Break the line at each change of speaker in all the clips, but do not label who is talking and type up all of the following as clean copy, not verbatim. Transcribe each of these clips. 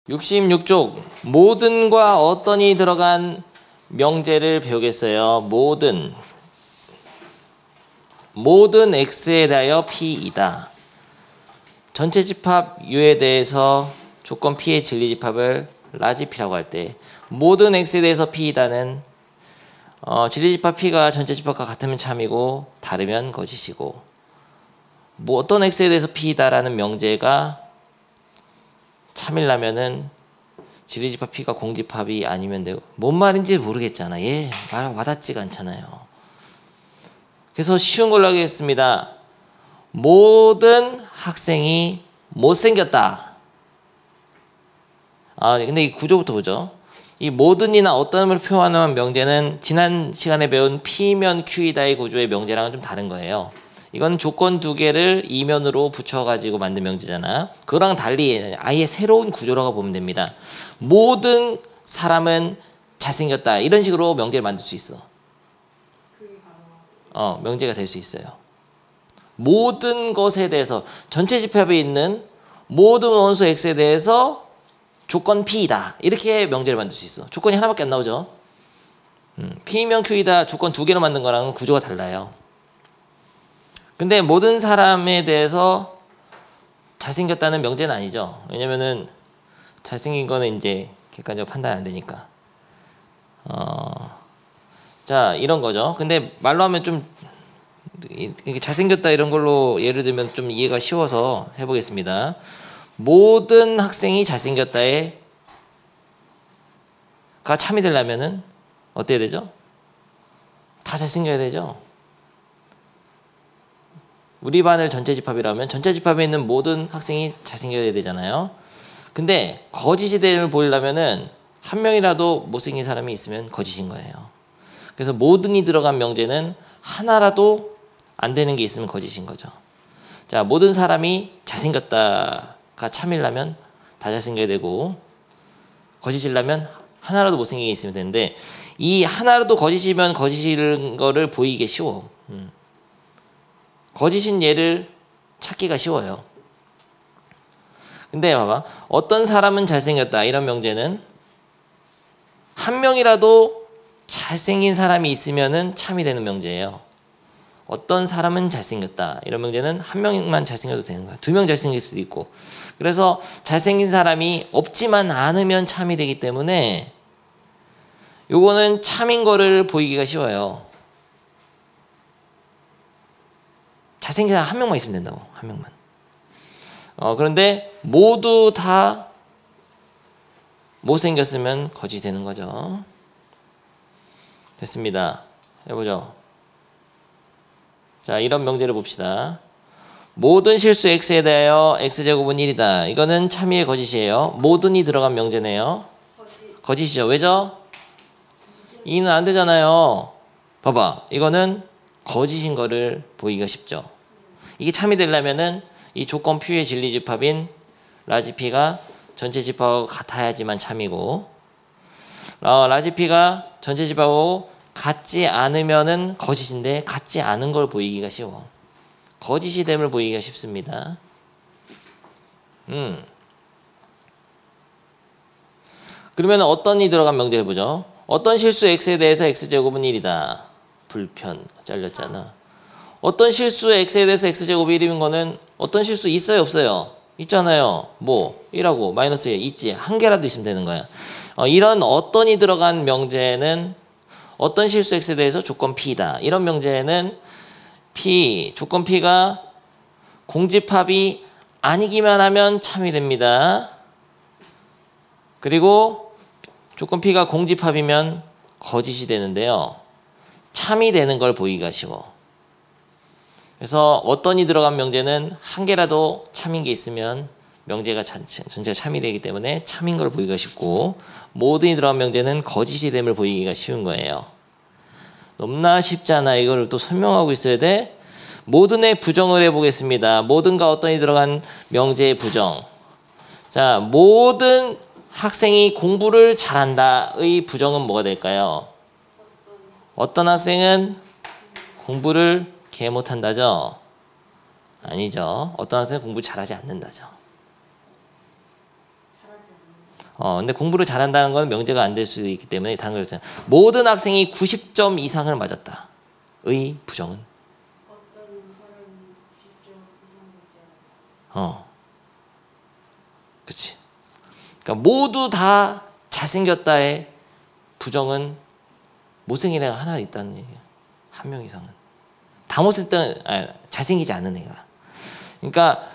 66쪽 모든과 어떤이 들어간 명제를 배우겠어요. 모든 x에 대하여 p이다. 전체 집합 u에 대해서 조건 p의 진리 집합을 라지 p라고 할 때 모든 x에 대해서 p이다는 진리 집합 p가 전체 집합과 같으면 참이고 다르면 거짓이고, 뭐 어떤 x에 대해서 p이다라는 명제가 참이려면은 진리 집합 p가 공집합이 아니면 되고, 뭔 말인지 모르겠잖아. 말 와닿지가 않잖아요. 그래서 쉬운 걸로 하겠습니다. 모든 학생이 못생겼다. 근데 이 구조부터 보죠. 이 모든이나 어떤을 표현하는 명제는 지난 시간에 배운 P면 Q이다의 구조의 명제랑은 좀 다른 거예요. 이건 조건 두 개를 이면으로 붙여가지고 만든 명제잖아. 그거랑 달리 아예 새로운 구조라고 보면 됩니다. 모든 사람은 잘생겼다. 이런 식으로 명제를 만들 수 있어. 명제가 될 수 있어요. 모든 것에 대해서, 전체 집합에 있는 모든 원소 X에 대해서 조건 P이다. 이렇게 명제를 만들 수 있어. 조건이 하나밖에 안 나오죠. P면 Q이다 조건 두 개로 만든 거랑은 구조가 달라요. 근데 모든 사람에 대해서 잘생겼다는 명제는 아니죠. 왜냐면은 잘생긴 거는 이제 객관적으로 판단 안 되니까. 자, 이런 거죠. 근데 말로 하면 좀 잘생겼다 이런 걸로 예를 들면 좀 이해가 쉬워서 해보겠습니다. 모든 학생이 잘생겼다에 가 참이 되려면은 어때야 되죠? 다 잘생겨야 되죠. 우리 반을 전체 집합이라면 전체 집합에 있는 모든 학생이 잘생겨야 되잖아요. 근데 거짓이 됨을 보이려면은 한 명이라도 못생긴 사람이 있으면 거짓인 거예요. 그래서 모든이 들어간 명제는 하나라도 안 되는 게 있으면 거짓인 거죠. 자, 모든 사람이 잘생겼다가 참이려면 다 잘생겨야 되고, 거짓이려면 하나라도 못생긴 게 있으면 되는데, 이 하나라도 거짓이면 거짓인 거를 보이기 쉬워. 거짓인 예를 찾기가 쉬워요. 근데 봐봐, 어떤 사람은 잘생겼다 이런 명제는 한 명이라도 잘생긴 사람이 있으면은 참이 되는 명제예요. 어떤 사람은 잘생겼다 이런 명제는 한 명만 잘생겨도 되는 거야. 두 명 잘생길 수도 있고. 그래서 잘생긴 사람이 없지만 않으면 참이 되기 때문에 요거는 참인 거를 보이기가 쉬워요. 잘생긴 사람 한 명만 있으면 된다고. 한 명만. 그런데 모두 다 못생겼으면 거짓이 되는 거죠. 됐습니다. 해보죠. 자, 이런 명제를 봅시다. 모든 실수 x에 대하여 x제곱은 1이다. 이거는 참이의 거짓이에요. 모든이 들어간 명제네요. 거짓이죠. 왜죠? 2는 안 되잖아요. 봐봐. 이거는 거짓인 거를 보기가 쉽죠. 이게 참이 되려면은 이 조건 P의 진리 집합인 라지 P가 전체 집합하고 같아야지만 참이고, 라지 P가 전체 집합하고 같지 않으면은 거짓인데, 같지 않은 걸 보이기가 쉬워. 거짓이 됨을 보이기가 쉽습니다. 그러면 어떤 이 들어간 명제를 보죠. 어떤 실수 x에 대해서 x제곱은 1이다. 불편 잘렸잖아. 어떤 실수 x에 대해서 x제곱이 1인 거는 어떤 실수 있어요 없어요? 있잖아요. 뭐 1하고 마이너스 1 있지. 한 개라도 있으면 되는 거야. 이런 어떤이 들어간 명제는 어떤 실수 x에 대해서 조건 p다. 이런 명제는 조건 p가 공집합이 아니기만 하면 참이 됩니다. 그리고 조건 p가 공집합이면 거짓이 되는데요. 참이 되는 걸 보기가 쉬워. 그래서 어떤이 들어간 명제는 한 개라도 참인 게 있으면 명제가 전체가 참이 되기 때문에 참인 걸 보기가 쉽고, 모든이 들어간 명제는 거짓이 됨을 보이기가 쉬운 거예요. 너무나 쉽잖아. 이걸 또 설명하고 있어야 돼. 모든의 부정을 해보겠습니다. 모든과 어떤이 들어간 명제의 부정. 자, 모든 학생이 공부를 잘한다의 부정은 뭐가 될까요? 어떤 학생은 공부를 개 못한다죠? 아니죠. 어떤 학생은 공부 잘하지 않는다죠. 근데 공부를 잘한다는 건 명제가 안 될 수 있기 때문에 다른 걸 했잖아요. 모든 학생이 90점 이상을 맞았다. 의 부정은?
어떤 사람이 90점 이상 맞지 않았다.
그치. 그러니까 모두 다 잘생겼다의 부정은 못생긴 애가 하나 있다는 얘기예요. 한 명 이상은. 다 잘생기지 않은 애가. 그러니까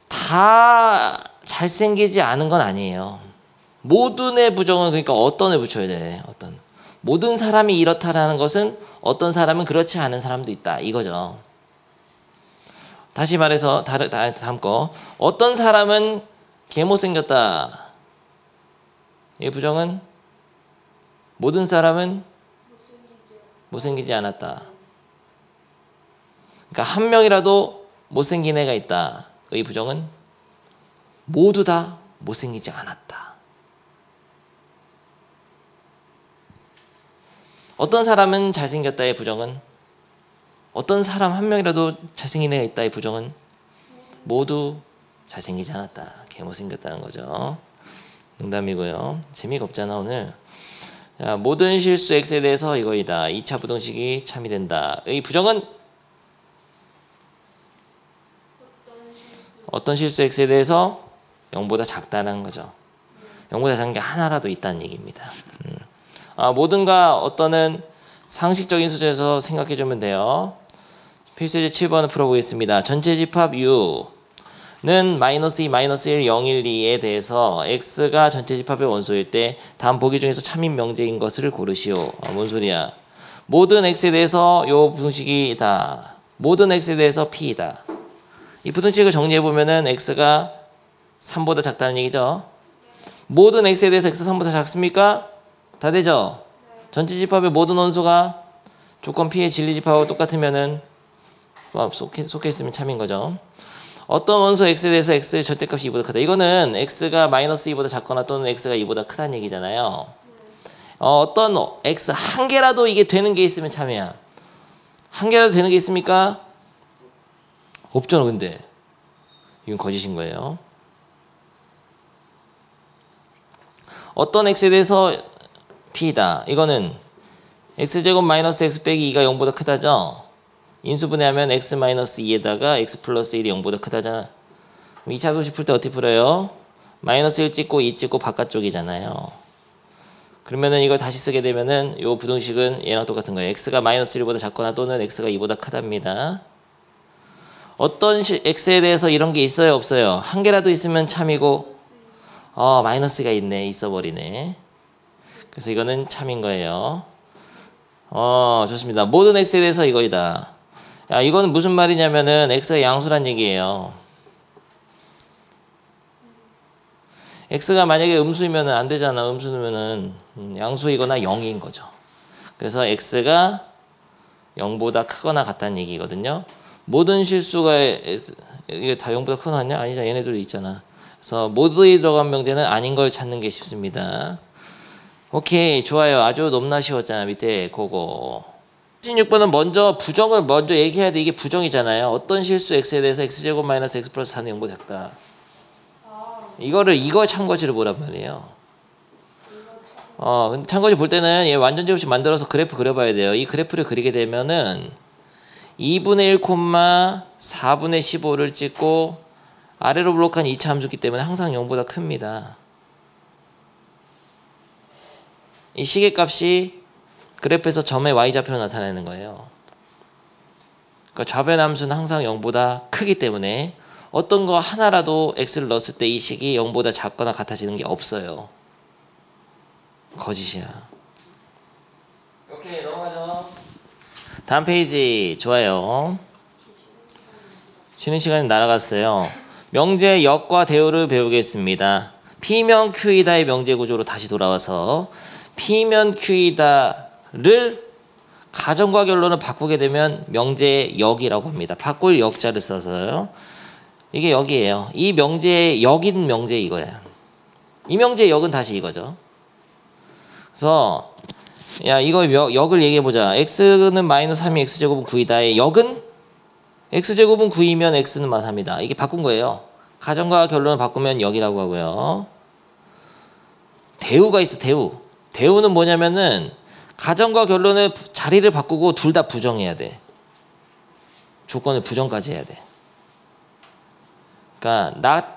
다 잘생기지 않은 건 아니에요. 모든 애 부정은 그러니까 어떤 애 붙여야 돼. 모든 사람이 이렇다라는 것은 어떤 사람은 그렇지 않은 사람도 있다. 이거죠. 다시 말해서 다음 거. 어떤 사람은 개 못생겼다. 이 부정은 모든 사람은 못생기지 않았다. 그러니까 한 명이라도 못생긴 애가 있다. 의 부정은 모두 다 못생기지 않았다. 어떤 사람은 잘생겼다의 부정은 어떤 사람 한 명이라도 잘생긴 애가 있다의 부정은 모두 잘생기지 않았다. 개 못생겼다는 거죠. 농담이고요. 재미가 없잖아 오늘. 자, 모든 실수 x에 대해서 이거이다. 2차 부등식이 참이 된다. 의 부정은 어떤 실수 x에 대해서 0보다 작다는 거죠. 0보다 작은 게 하나라도 있다는 얘기입니다. 모든가 어떤은 상식적인 수준에서 생각해주면 돼요. 필수제 7번을 풀어보겠습니다. 전체 집합 U는 -2, -1, 0, 1, 2에 대해서 X가 전체 집합의 원소일 때 다음 보기 중에서 참인 명제인 것을 고르시오. 뭔 소리야. 모든 X에 대해서 요 부등식이다. 모든 X에 대해서 P이다. 이 부등식을 정리해보면은 X가 3보다 작다는 얘기죠. 모든 X에 대해서 X 3보다 작습니까? 다 되죠? 전체 집합의 모든 원소가 조건 P의 진리 집합하고 똑같으면은 속해 있으면 참인 거죠. 어떤 원소 X에 대해서 X의 절대값이 2보다 크다. 이거는 X가 -2보다 작거나 또는 X가 2보다 크다는 얘기잖아요. 어떤 X 한 개라도 이게 되는 게 있으면 참이야. 한 개라도 되는 게 있습니까? 없잖아. 근데 이건 거짓인 거예요. 어떤 X에 대해서 P다. 이거는 X제곱 마이너스 X 빼기 2가 0보다 크다죠. 인수분해하면 X 마이너스 2에다가 X 플러스 1이 0보다 크다잖아. 2차 도식 풀 때 어떻게 풀어요? 마이너스 1 찍고 2 찍고 바깥쪽이잖아요. 그러면은 이걸 다시 쓰게 되면은 요 부등식은 얘랑 똑같은 거예요. X가 마이너스 1보다 작거나 또는 X가 2보다 크답니다. 어떤 X에 대해서 이런 게 있어요? 없어요? 한 개라도 있으면 참이고 마이너스가 있네. 있어버리네. 그래서 이거는 참인 거예요. 좋습니다. 모든 X에 대해서 이거이다. 야, 이거는 무슨 말이냐면은 X가 양수란 얘기예요. X가 만약에 음수이면은 안 되잖아. 음수면은 양수이거나 0인 거죠. 그래서 X가 0보다 크거나 같다는 얘기거든요. 모든 실수가 이게 다 0보다 크거나 같냐? 아니잖아. 얘네들도 있잖아. 그래서 모두에 들어간 명제는 아닌 걸 찾는 게 쉽습니다. 오케이, 좋아요. 아주 너무나 쉬웠잖아. 밑에 그거. 16번은 부정을 얘기해야 돼. 이게 부정이잖아요. 어떤 실수 x에 대해서 x제곱 마이너스 x 플러스 4는 0보다 작다. 이걸 참거지를 보란 말이에요. 근데 참거지 볼 때는 얘 완전 제곱식 만들어서 그래프 그려봐야 돼요. 이 그래프를 그리게 되면은 2분의 1, 4분의 15를 찍고 아래로 블록한 2차 함수기 때문에 항상 0보다 큽니다. 이 시계값이 그래프에서 점의 y좌표로 나타내는 거예요. 그러니까 좌변 함수는 항상 0보다 크기 때문에 어떤 거 하나라도 x를 넣었을 때 이 식이 0보다 작거나 같아지는 게 없어요. 거짓이야. 오케이, 넘어가죠. 다음 페이지. 좋아요. 쉬는 시간이 날아갔어요. 명제 역과 대우를 배우겠습니다. P면 Q이다의 명제 구조로 다시 돌아와서 P면 Q이다를 가정과 결론을 바꾸게 되면 명제의 역이라고 합니다. 바꿀 역자를 써서요. 이게 역이에요. 이 명제의 역인 명제 이거야. 이 명제의 역은 다시 이거죠. 그래서 이거 역을 얘기해보자. x는 마이너스 3이 x제곱은 9이다의 역은 x제곱은 9이면 x는 -3이다. 이게 바꾼 거예요. 가정과 결론을 바꾸면 역이라고 하고요. 대우가 있어. 대우는 뭐냐면은 가정과 결론을 자리를 바꾸고 둘 다 부정해야 돼. 조건을 부정까지 해야 돼. 그러니까 not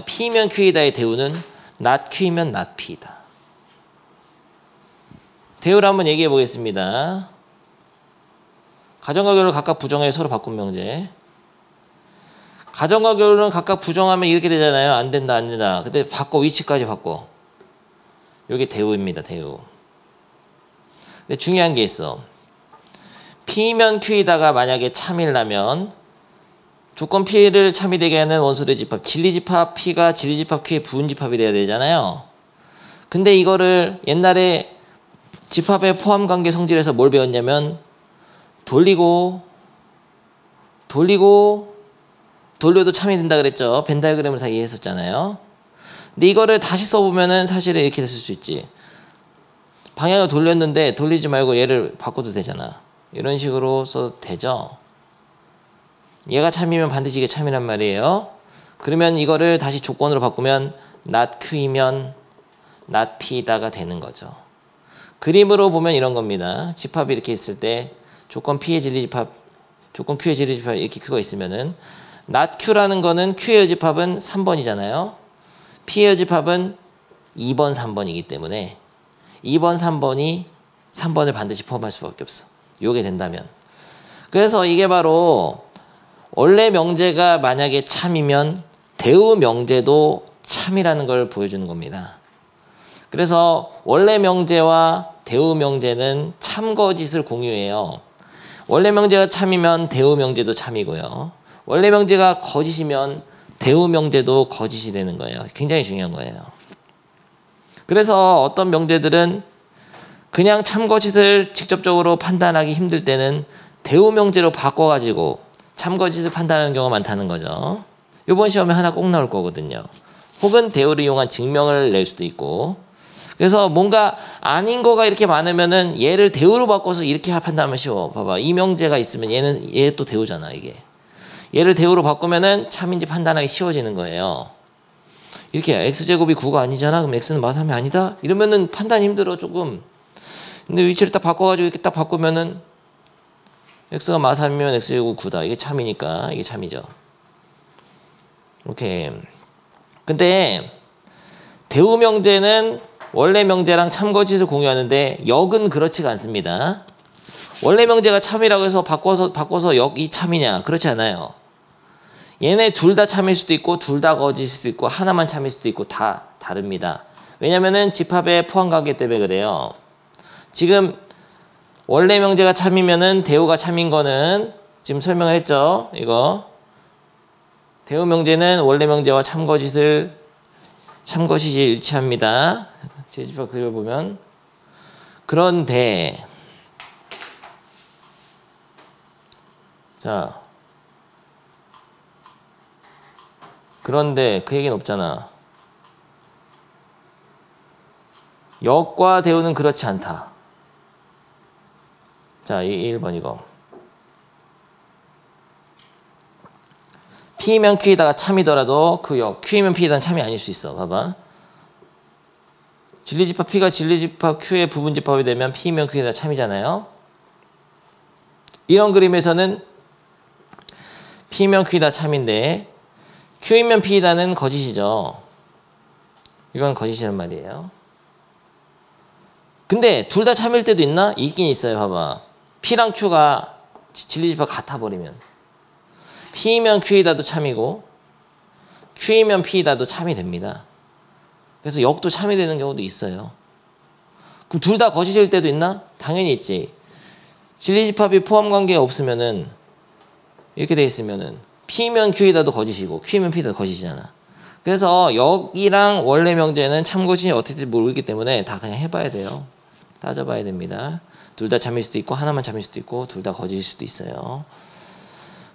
P면 Q이다의 대우는 not Q이면 not P이다. 대우를 한번 얘기해 보겠습니다. 가정과 결론을 각각 부정해 서로 바꾼 명제. 가정과 결론은 각각 부정하면 이렇게 되잖아요. 안 된다, 안 된다. 근데 바꿔, 위치까지 바꿔. 이게 대우입니다, 대우. 근데 중요한 게 있어. P면 Q이다가 만약에 참이라면 조건 P를 참이 되게 하는 원소의 집합, 진리집합 P가 진리집합 Q의 부분집합이 돼야 되잖아요. 근데 이거를 옛날에 집합의 포함관계 성질에서 뭘 배웠냐면 돌려도 참이 된다 그랬죠. 벤 다이어그램을 다 이해했었잖아요. 근데 이거를 다시 써보면은 사실은 이렇게 됐을 수 있지. 방향을 돌렸는데 돌리지 말고 얘를 바꿔도 되잖아. 이런 식으로 써도 되죠. 얘가 참이면 반드시 이게 참이란 말이에요. 그러면 이거를 다시 조건으로 바꾸면 not Q이면 not P다가 되는 거죠. 그림으로 보면 이런 겁니다. 집합이 이렇게 있을 때 조건 P의 진리집합, 조건 Q의 진리집합 이렇게 Q가 있으면은 not Q라는 거는 Q의 여집합은 3번이잖아요. P의 여집합은 2번, 3번이기 때문에 2번, 3번이 3번을 반드시 포함할 수밖에 없어. 요게 된다면. 그래서 이게 바로 원래 명제가 만약에 참이면 대우 명제도 참이라는 걸 보여주는 겁니다. 그래서 원래 명제와 대우 명제는 참거짓을 공유해요. 원래 명제가 참이면 대우 명제도 참이고요. 원래 명제가 거짓이면 대우 명제도 거짓이 되는 거예요. 굉장히 중요한 거예요. 그래서 어떤 명제들은 그냥 참거짓을 직접적으로 판단하기 힘들 때는 대우 명제로 바꿔가지고 참거짓을 판단하는 경우가 많다는 거죠. 이번 시험에 하나 꼭 나올 거거든요. 혹은 대우를 이용한 증명을 낼 수도 있고. 그래서 뭔가 아닌 거가 이렇게 많으면은 얘를 대우로 바꿔서 이렇게 판단하면 쉬워. 봐봐. 이 명제가 있으면 얘 또 대우잖아, 이게. 얘를 대우로 바꾸면은 참인지 판단하기 쉬워지는 거예요. 이렇게 x제곱이 9가 아니잖아. 그럼 x는 마삼이 아니다? 이러면은 판단이 힘들어, 조금. 근데 위치를 딱 바꿔가지고 이렇게 딱 바꾸면은 x가 마삼이면 x제곱 9다. 이게 참이니까 이게 참이죠. 오케이. 근데 대우 명제는 원래 명제랑 참거짓을 공유하는데 역은 그렇지가 않습니다. 원래 명제가 참이라고 해서 바꿔서 역이 참이냐? 그렇지 않아요. 얘네 둘 다 참일 수도 있고 둘 다 거짓일 수도 있고 하나만 참일 수도 있고 다 다릅니다. 왜냐면은 집합의 포함관계 때문에 그래요. 지금 원래 명제가 참이면은 대우가 참인 거는 지금 설명을 했죠. 이거 대우 명제는 원래 명제와 참거짓이 일치합니다. 제집합 그걸 보면. 그런데 그런데 그 얘기는 없잖아. 역과 대우는 그렇지 않다. 자, 1번 이거. P면 Q이다가 참이더라도 그 역, Q이면 P이다는 참이 아닐 수 있어. 봐봐. 진리집합 P가 진리집합 Q의 부분집합이 되면 P면 Q이다 참이잖아요. 이런 그림에서는 P면 Q이다 참인데 Q이면 P이다는 거짓이죠. 이건 거짓이란 말이에요. 근데 둘 다 참일 때도 있나? 있긴 있어요. 봐봐. P랑 Q가 진리집합 같아버리면 P면 Q이다도 참이고 Q이면 P이다도 참이 됩니다. 그래서 역도 참이 되는 경우도 있어요. 그럼 둘 다 거짓일 때도 있나? 당연히 있지. 진리집합이 포함관계가 없으면은 이렇게 돼 있으면은 P면 Q이다도 거짓이고 Q면 P이다도 거짓이잖아. 그래서 역이랑 원래 명제는 참거짓이 어떻게 될지 모르기 때문에 다 그냥 해봐야 돼요. 따져봐야 됩니다. 둘 다 참일 수도 있고 하나만 참일 수도 있고 둘 다 거짓일 수도 있어요.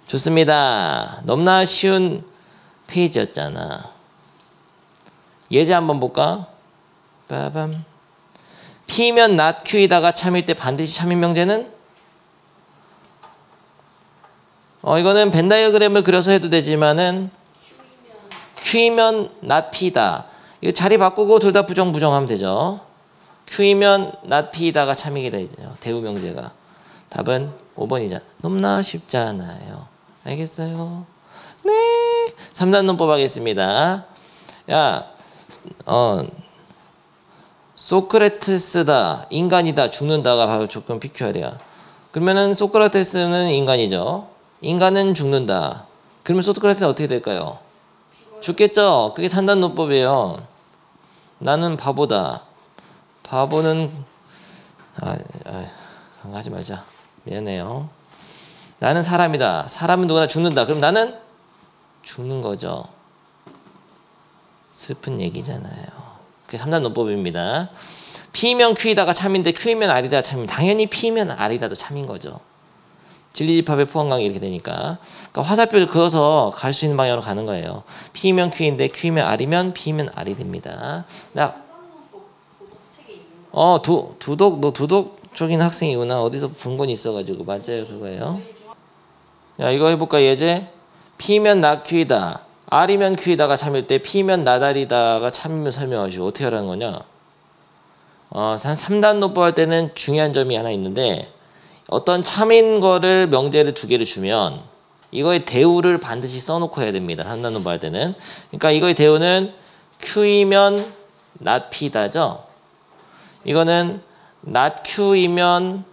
좋습니다. 너무나 쉬운 페이지였잖아. 예제 한번 볼까? 빠밤. P면 not Q이다가 참일 때 반드시 참인 명제는? 이거는 벤 다이어그램을 그려서 해도 되지만은 Q이면 not P다. 이거 자리 바꾸고 둘 다 부정하면 되죠. Q이면 not P이다가 참이게 되죠. 대우 명제가. 답은 5번이잖아. 너무나 쉽잖아요. 알겠어요? 네. 3단 논법 하겠습니다. 야, 소크라테스다, 인간이다, 죽는다가 바로 조건 PQR이야. 그러면은 소크라테스는 인간이죠. 인간은 죽는다. 그러면 소크라테스는 어떻게 될까요? 죽겠죠. 그게 3단 논법이에요. 나는 바보다. 바보는 그런 거 하지 말자. 미안해요. 나는 사람이다. 사람은 누구나 죽는다. 그럼 나는 죽는 거죠. 슬픈 얘기잖아요. 그게 3단 논법입니다. P면 Q이다가 참인데 Q이면 R이다 참이면 당연히 P면 R이다도 참인 거죠. 진리집합의 포함강이 이렇게 되니까. 그러니까 화살표를 그어서 갈 수 있는 방향으로 가는 거예요. P면 Q인데 Q면 R이면 P면 R이 됩니다. 나 두독 너 두독 쪽인 학생이구나. 어디서 본 건 있어가지고. 맞아요, 그거예요. 야, 이거 해볼까 예제? P면 not Q이다, R이면 Q이다가 참일 때 P면 not R이다가 참이면 설명하시고 어떻게 하라는 거냐? 3단 논법 할 때는 중요한 점이 하나 있는데, 어떤 참인 거를 명제를 2개를 주면 이거의 대우를 반드시 써놓고 해야 됩니다. 3단 논법 할 때는. 그러니까 이거의 대우는 Q이면 not P다죠. 이거는 not Q이면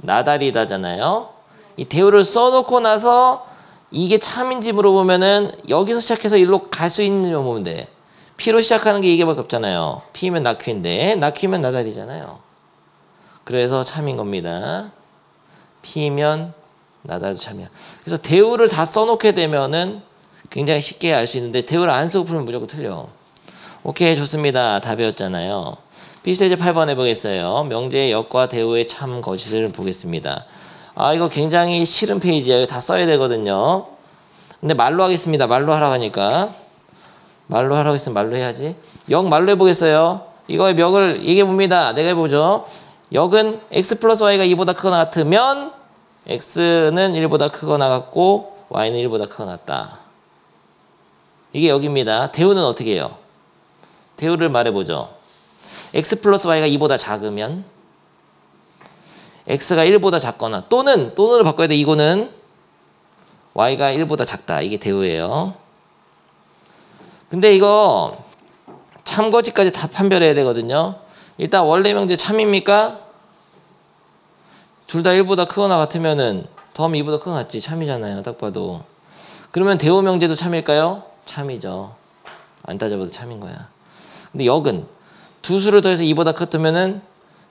not R이다잖아요. 이 대우를 써놓고 나서 이게 참인지 물어보면은 여기서 시작해서 일로 갈 수 있는지 보면 돼. P로 시작하는 게 이게밖에 없잖아요. P면 not Q인데 not Q면 not R이잖아요. 그래서 참인 겁니다. P면 not R도 참이야. 그래서 대우를 다 써놓게 되면은 굉장히 쉽게 알 수 있는데, 대우를 안 쓰고 풀면 무조건 틀려. 오케이, 좋습니다. 다 배웠잖아요. 필수예제 8번 해보겠어요. 명제의 역과 대우의 참 거짓을 보겠습니다. 이거 굉장히 싫은 페이지야. 이거 다 써야 되거든요. 근데 말로 하겠습니다. 말로 하라고 하니까. 말로 하라고 했으면 말로 해야지. 역 말로 해보겠어요. 이거의 멱을 얘기해봅니다. 내가 해보죠. 역은 x 플러스 y가 2보다 크거나 같으면 x는 1보다 크거나 같고 y는 1보다 크거나 같다. 이게 역입니다. 대우는 어떻게 해요? 대우를 말해보죠. x 플러스 y가 2보다 작으면, x가 1보다 작거나, 또는을 바꿔야 돼. 이거는 y가 1보다 작다. 이게 대우예요. 근데 이거 참거짓까지 다 판별해야 되거든요. 일단 원래 명제 참입니까? 둘 다 1보다 크거나 같으면은 더하면 2보다 크거나 같지. 참이잖아요. 딱 봐도. 그러면 대우 명제도 참일까요? 참이죠. 안 따져봐도 참인 거야. 근데 역은 두 수를 더해서 2보다 같으면은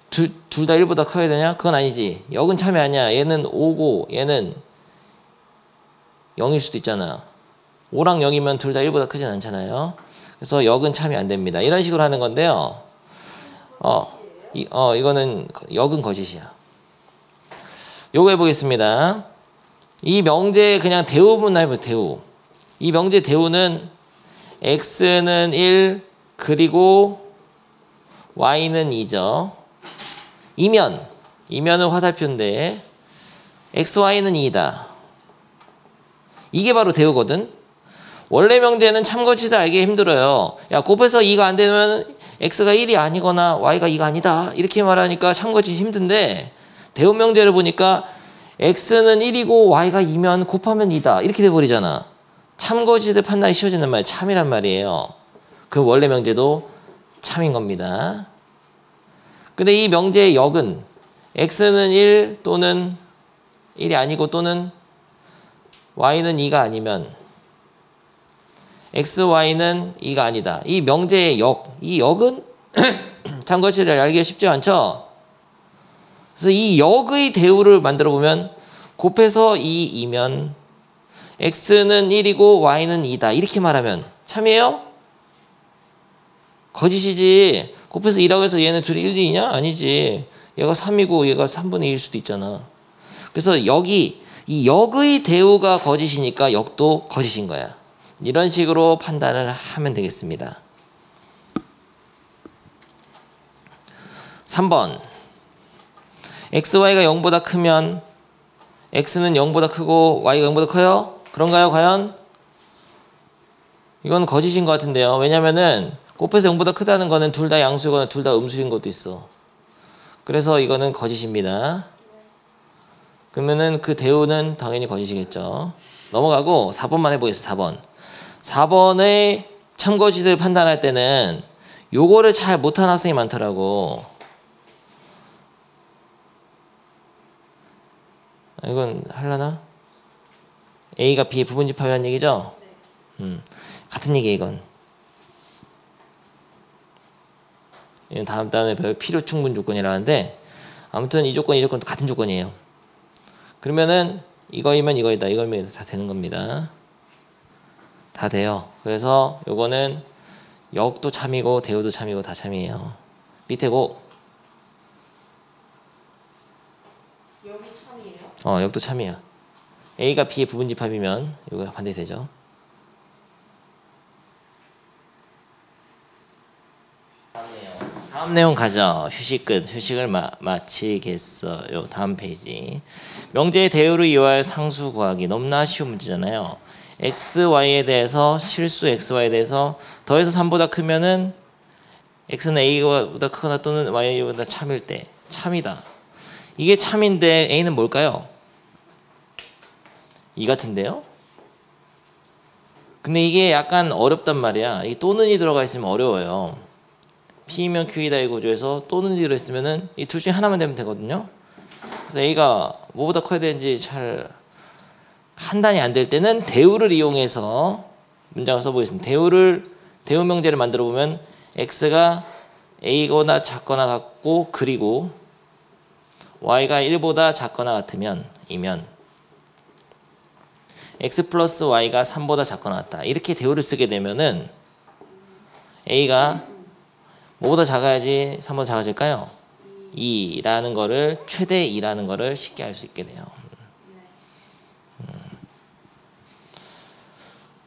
둘 다 1보다 커야 되냐? 그건 아니지. 역은 참이 아니야. 얘는 5고 얘는 0일 수도 있잖아. 5랑 0이면 둘 다 1보다 크진 않잖아요. 그래서 역은 참이 안 됩니다. 이런 식으로 하는 건데요. 이거는 역은 거짓이야. 요거 해보겠습니다. 이 명제의 그냥 대우문 해보세요. 대우. 이 명제 대우는 x는 1 그리고 y는 2죠. 이면은 화살표인데 xy는 2다. 이게 바로 대우거든. 원래 명제는 참거짓을 알기 힘들어요. 야, 곱해서 2가 안 되면 x가 1이 아니거나 y가 2가 아니다. 이렇게 말하니까 참거짓이 힘든데, 대우 명제를 보니까 x는 1이고 y가 2면 곱하면 2다. 이렇게 돼버리잖아. 참거짓의 판단이 쉬워지는 말이 참이란 말이에요. 그 원래 명제도 참인 겁니다. 근데 이 명제의 역은 x는 1 또는 1이 아니고 또는 y는 2가 아니면 xy는 2가 아니다. 이 명제의 역, 이 역은 참거짓을 알기가 쉽지 않죠? 그래서 이 역의 대우를 만들어 보면 곱해서 2이면 x는 1이고 y는 2다. 이렇게 말하면 참이에요? 거짓이지. 곱해서 2라고 해서 얘는 둘이 1, 2냐? 아니지. 얘가 3이고 얘가 3분의 1일 수도 있잖아. 그래서 이 역의 대우가 거짓이니까 역도 거짓인 거야. 이런 식으로 판단을 하면 되겠습니다. 3번. xy가 0보다 크면 x는 0보다 크고 y가 0보다 커요? 그런가요, 과연? 이건 거짓인 것 같은데요. 왜냐면은 곱해서 0보다 크다는 거는 둘 다 양수이거나 둘 다 음수인 것도 있어. 그래서 이거는 거짓입니다. 그러면은 그 대우는 당연히 거짓이겠죠. 넘어가고 4번만 해보겠습니다. 4번. 4번의 참거짓을 판단할 때는 요거를 잘 못하는 학생이 많더라고. 이건 할라나? A가 B의 부분집합이라는 얘기죠? 같은 얘기야 이건. 이건 다음 단에 배울 필요 충분 조건이라는데 아무튼 이 조건 이 조건도 같은 조건이에요. 그러면은 이거이면 이거이다. 이거면 다 되는 겁니다. 다 돼요. 그래서 요거는 역도 참이고 대우도 참이고 다 참이에요. 밑에고
여기 참이에요?
역도 참이야. A가 B의 부분집합이면 이거 반대 되죠. 다음 내용 가죠. 휴식 끝. 휴식을 마치겠어요. 다음 페이지. 명제의 대우를 이용할 상수 구하기. 너무나 쉬운 문제잖아요. x, y에 대해서 실수 x, y에 대해서 더해서 3보다 크면은 x는 a보다 크거나 또는 y보다 참일 때 참이다. 이게 참인데 a는 뭘까요? 2 같은데요? 근데 이게 약간 어렵단 말이야. 이 또는이 들어가 있으면 어려워요. P면 Q이다의 구조에서 또는 들어있으면은 이 둘 중에 하나만 되면 되거든요. 그래서 A가 뭐보다 커야 되는지 잘 판단이 안 될 때는 대우를 이용해서 문장을 써보겠습니다. 대우 명제를 만들어 보면 X가 A거나 작거나 같고 그리고 Y가 1보다 작거나 같으면 이면 X 플러스 Y가 3보다 작거나 같다. 이렇게 대우를 쓰게 되면은 A가 뭐보다 작아야지 3보다 작아질까요? 2라는 거를 최대 2라는 거를 쉽게 알 수 있게 돼요.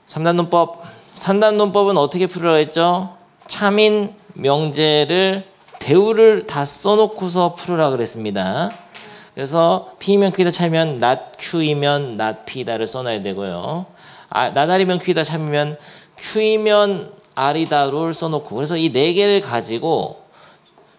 3단 논법은 어떻게 풀으라고 했죠? 참인 명제를 대우를 다 써놓고서 풀으라 그랬습니다. 그래서 P이면 Q이다 참이면 not Q이면 not P다를 써놔야 되고요. not R이면 Q이다 참이면 Q이면 R이다를 써놓고 그래서 이 네 개를 가지고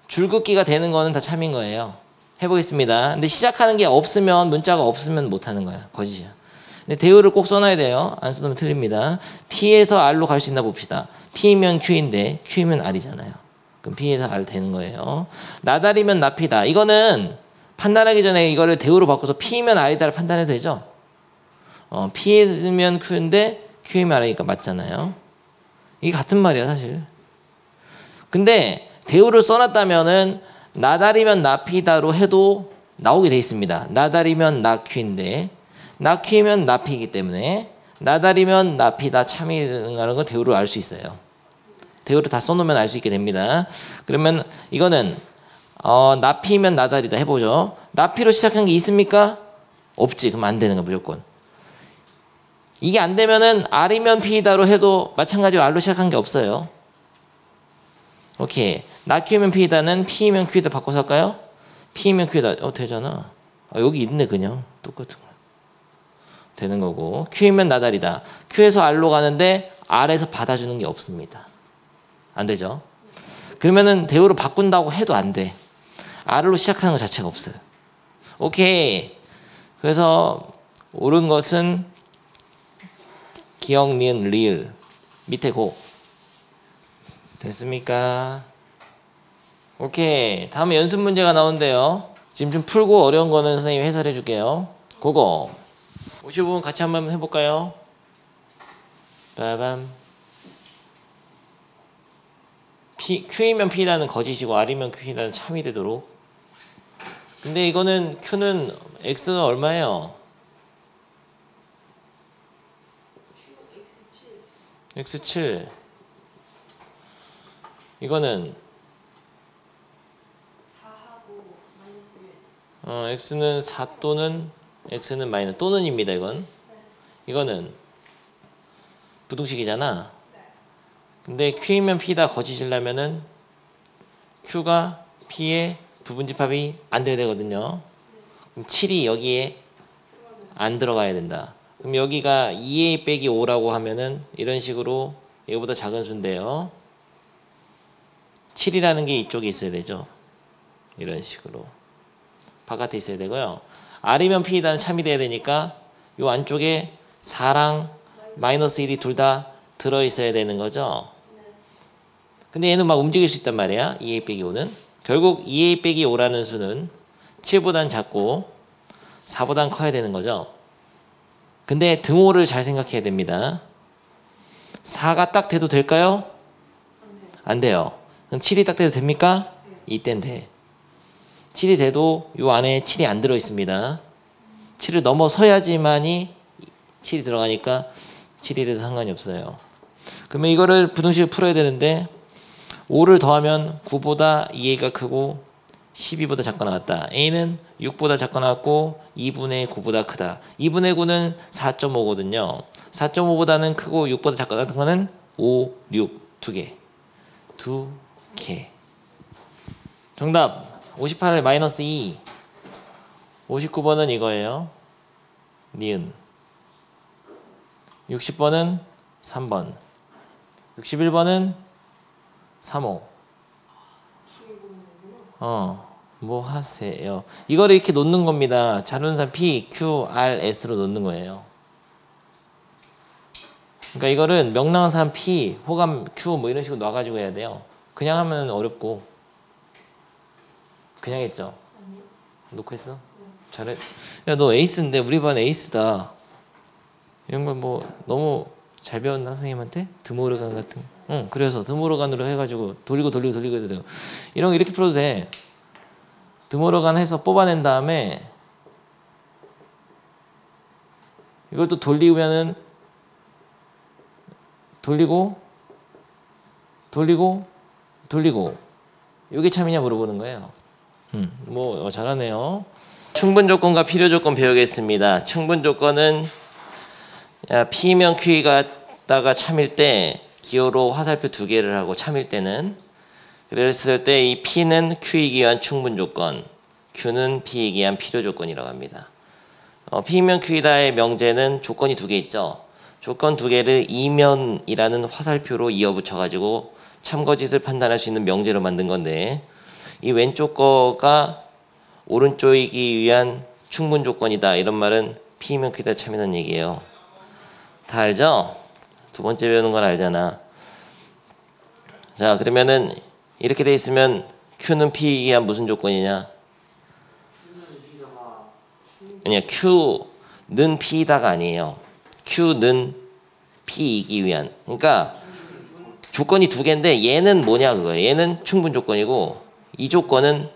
줄긋기가 되는 거는 다 참인 거예요. 해보겠습니다. 근데 시작하는 게 없으면 문자가 없으면 못하는 거야. 거짓이야. 근데 대우를 꼭 써놔야 돼요. 안 써놓으면 틀립니다. P에서 R로 갈 수 있나 봅시다. P면 Q인데 Q면 R이잖아요. 그럼 P에서 R 되는 거예요. 나달이면 나피다. 이거는 판단하기 전에 이거를 대우로 바꿔서 P면 R이다를 판단해도 되죠. P면 Q인데 Q면 R이니까 맞잖아요. 이게 같은 말이야 사실. 근데 대우를 써놨다면은 나달이면 나피다로 해도 나오게 돼 있습니다. 나달이면 나퀴인데 나퀴면 나피이기 때문에 나달이면 나피다 참이라는 거 대우로 알 수 있어요. 대우를 다 써놓으면 알 수 있게 됩니다. 그러면 이거는 나피면 나달이다 해보죠. 나피로 시작한 게 있습니까? 없지. 그럼 안 되는 거 무조건. 이게 안 되면은 R이면 P다로 해도 마찬가지로 R로 시작한 게 없어요. 오케이. 나퀴면 P다는 P면 Q다 바꿔서 할까요? P면 Q다. 되잖아. 여기 있네 그냥. 똑같은 거. 되는 거고. Q면 나달이다. Q에서 R로 가는데 R에서 받아주는 게 없습니다. 안 되죠. 그러면은 대우로 바꾼다고 해도 안 돼. R로 시작하는 것 자체가 없어요. 오케이. 그래서 옳은 것은 기억, 니은, 리을 밑에 고 됐습니까? 오케이. 다음에 연습 문제가 나온대요. 지금 좀 풀고 어려운 거는 선생님이 해설해 줄게요. 그거 55분 같이 한번 해볼까요? 빠밤. Q이면 P라는 거짓이고 R이면 Q라는 참이 되도록. 근데 이거는 Q는 X가 얼마예요? X7. 이거는
4하고 마이너스 1.
X는 4 또는 X는 마이너스 또는입니다. 이건. 이거는 부등식이잖아. 근데 Q이면 P다 거짓이려면은 Q가 P의 부분집합이 안 돼야 되거든요. 그럼 7이 여기에 안 들어가야 된다. 그럼 여기가 2A 빼기 5라고 하면은 이런 식으로 이거보다 작은 수인데요. 7이라는 게 이쪽에 있어야 되죠. 이런 식으로 바깥에 있어야 되고요. R이면 P이다는 참이 돼야 되니까 요 안쪽에 4랑 마이너스 1이 둘 다 들어있어야 되는 거죠. 근데 얘는 막 움직일 수 있단 말이야. 2a 빼기 5는. 결국 2a 빼기 5라는 수는 7보단 작고 4보단 커야 되는 거죠. 근데 등호를 잘 생각해야 됩니다. 4가 딱 돼도 될까요? 안 돼요. 그럼 7이 딱 돼도 됩니까? 이땐 돼. 7이 돼도 요 안에 7이 안 들어있습니다. 7을 넘어서야지만이 7이 들어가니까 7이 돼도 상관이 없어요. 그러면 이거를 부등식을 풀어야 되는데 5를 더하면 9보다 2a가 크고 12보다 작거나 같다. a는 6보다 작거나 같고 2분의 9보다 크다. 2분의 9는 4.5거든요. 4.5보다는 크고 6보다 작거나 같은 거는 5, 6, 2개. 2개. 정답 58을 마이너스 2. 59번은 이거예요. 니은. 60번은 3번. 61번은 3호. 뭐 하세요? 이거를 이렇게 놓는 겁니다. 자료는산 P, Q, R, S로 놓는 거예요. 그러니까 이거는 명랑한 사람 P, 호감 Q 뭐 이런 식으로 놔가지고 해야 돼요. 그냥 하면 어렵고. 그냥 했죠? 놓고 했어? 잘해. 야, 너 에이스인데 우리 반 에이스다. 이런 걸 뭐 너무 잘 배웠나 선생님한테? 드모르간 같은. 응, 그래서 드모르간으로 해가지고 돌리고 해도 돼요. 이런 거 이렇게 풀어도 돼. 드모르간 해서 뽑아낸 다음에 이걸 또 돌리면은 돌리고 이게 참이냐 물어보는 거예요. 뭐 잘하네요. 충분 조건과 필요 조건 배우겠습니다. 충분 조건은 P면 Q가다가 참일 때 기호로 화살표 2개를 하고 참일 때는 그랬을 때 이 P는 Q이기 위한 충분 조건, Q는 P이기 위한 필요 조건이라고 합니다. P면 Q이다의 명제는 조건이 2개 있죠. 조건 2개를 이면이라는 화살표로 이어붙여가지고 참거짓을 판단할 수 있는 명제로 만든 건데 이 왼쪽 거가 오른쪽이기 위한 충분 조건이다. 이런 말은 P면 Q이다 참이라는 얘기예요. 다 알죠? 두 번째 배우는 건 알잖아. 자, 그러면은 이렇게 돼 있으면 Q는 P이기 위한 무슨 조건이냐? 아니야, Q는 P이다가 아니에요. Q는 P이기 위한. 그러니까 조건이 2개인데 얘는 뭐냐 그거예요. 얘는 충분 조건이고 이 조건은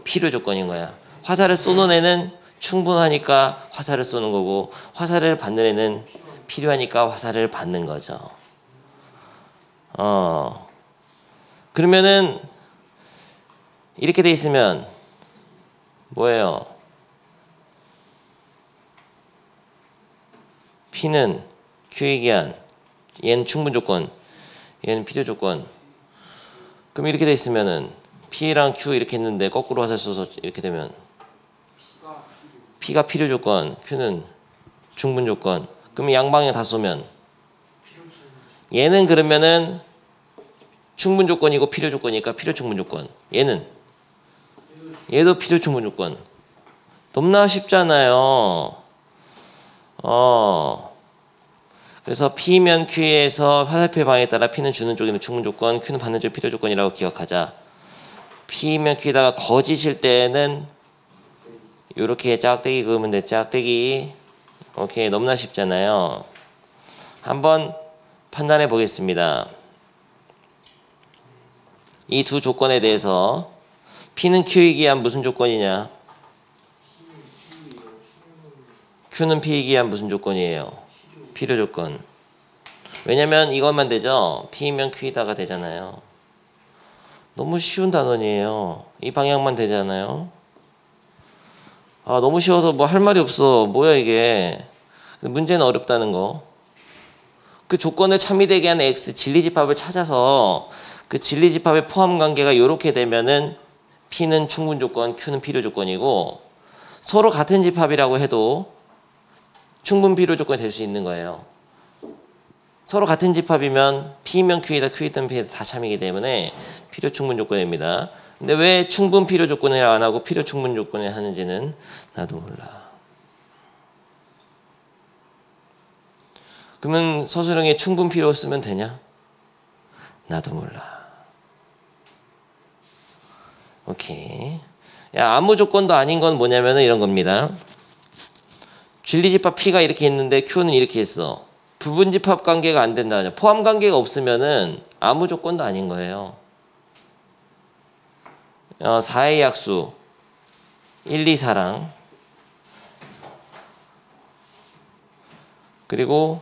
필요 조건인 거야. 화살을 쏘는 애는 충분하니까 화살을 쏘는 거고 화살을 받는 애는 필요하니까 화살을 받는 거죠. 그러면은 이렇게 돼 있으면 뭐예요? P는 Q이기 위한 얘는 충분 조건, 얘는 필요 조건. 그럼 이렇게 돼 있으면은 P랑 Q 이렇게 했는데 거꾸로 화살 쏘서 이렇게 되면 P가 필요 조건, Q는 충분 조건. 그럼 양방에 다 쏘면 얘는 그러면은 충분 조건이고 필요 조건이니까 필요 충분 조건. 얘도 필요 충분 조건. 너무나 쉽잖아요. 그래서 P면 Q에서 화살표의 방향에 따라 P는 주는 쪽이면 충분 조건, Q는 받는 쪽이 필요 조건이라고 기억하자. P면 Q에다가 거짓일 때는 이렇게 짝대기 그으면 돼. 짝대기. 오케이, 너무나 쉽잖아요. 한번 판단해 보겠습니다. 이 두 조건에 대해서 P는 Q이기 위한 무슨 조건이냐? Q는 P이기 위한 무슨 조건이에요? 필요 조건. 왜냐면 이것만 되죠? P면 Q이다가 되잖아요. 너무 쉬운 단원이에요. 이 방향만 되잖아요. 너무 쉬워서 뭐 할 말이 없어. 뭐야 이게. 문제는 어렵다는 거. 그 조건을 참이되게 하는 X 진리집합을 찾아서 그 진리집합의 포함 관계가 이렇게 되면은 P는 충분 조건, Q는 필요 조건이고 서로 같은 집합이라고 해도 충분 필요 조건이 될 수 있는 거예요. 서로 같은 집합이면 P면 Q이다, Q이든 P이다 다 참이기 때문에 필요 충분 조건입니다. 근데 왜 충분 필요 조건이라 안 하고 필요 충분 조건에 하는지는 나도 몰라. 그러면 서술형에 충분 필요 쓰면 되냐? 나도 몰라. 오케이. 야, 아무 조건도 아닌 건 뭐냐면은 이런 겁니다. 진리집합 P가 이렇게 있는데 Q는 이렇게 있어. 부분집합 관계가 안 된다. 포함 관계가 없으면은 아무 조건도 아닌 거예요. 4의 약수 1, 2, 4랑 그리고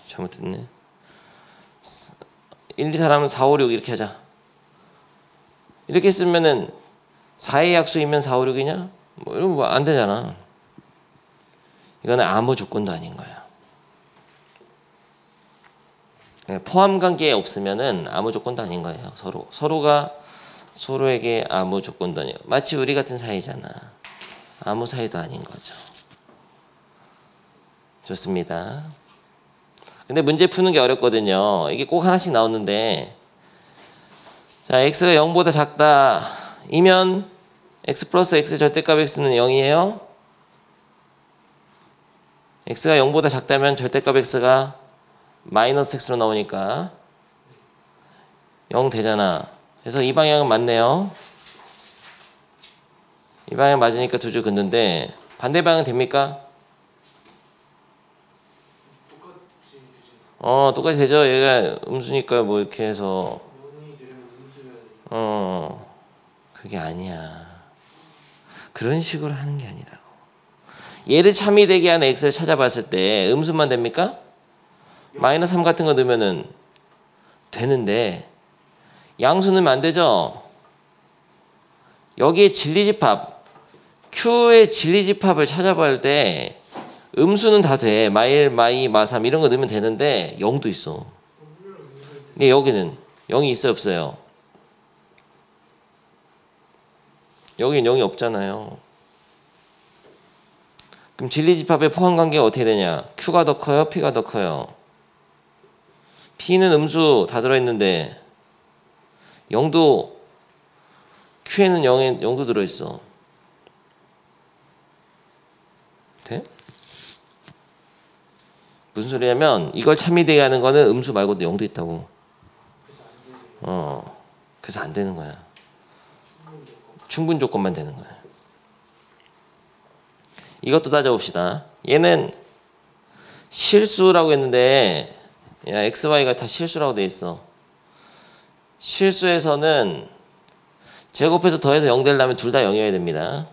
잘못했네. 1, 2, 4라면 4, 5, 6 이렇게 하자. 이렇게 쓰면은 4의 약수이면 4, 5, 6이냐? 뭐 이러면 뭐 안 되잖아. 이거는 아무 조건도 아닌 거야. 포함 관계에 없으면은 아무 조건도 아닌 거예요. 서로가 서로에게 아무 조건도 아니에요. 마치 우리 같은 사이잖아. 아무 사이도 아닌 거죠. 좋습니다. 근데 문제 푸는 게 어렵거든요. 이게 꼭 하나씩 나오는데, 자, x가 0보다 작다 이면 x 플러스 x 절대값 x는 0이에요. x가 0보다 작다면 절대값 x가 마이너스 x로 나오니까 0 되잖아. 그래서 이 방향은 맞네요. 이 방향 맞으니까 두 줄 긋는데 반대 방향 됩니까? 똑같이 되죠. 얘가 음수니까 뭐 이렇게 해서 그게 아니야. 그런 식으로 하는 게 아니라고. 얘를 참이 되게 하는 x를 찾아봤을 때 음수만 됩니까? 마이너스 3 같은 거 넣으면은 되는데 양수 넣으면 안 되죠. 여기에 진리집합 Q의 진리집합을 찾아볼 때 음수는 다 돼. 마일, 마이, 마삼 이런 거 넣으면 되는데 0도 있어. 근데 여기는 0이 있어요 없어요? 여긴 0이 없잖아요. 그럼 진리집합의 포함관계가 어떻게 되냐? Q가 더 커요? P가 더 커요? P는 음수 다 들어있는데 0도 Q에는 0도 들어있어. 돼? 무슨 소리냐면 이걸 참이되게 하는 거는 음수 말고도 0도 있다고. 그래서 안 되는 거야. 충분 조건만 되는 거야. 이것도 따져봅시다. 얘는 실수라고 했는데 야, x, y가 다 실수라고 돼 있어. 실수에서는 제곱해서 더해서 0 되려면 둘 다 0이어야 됩니다.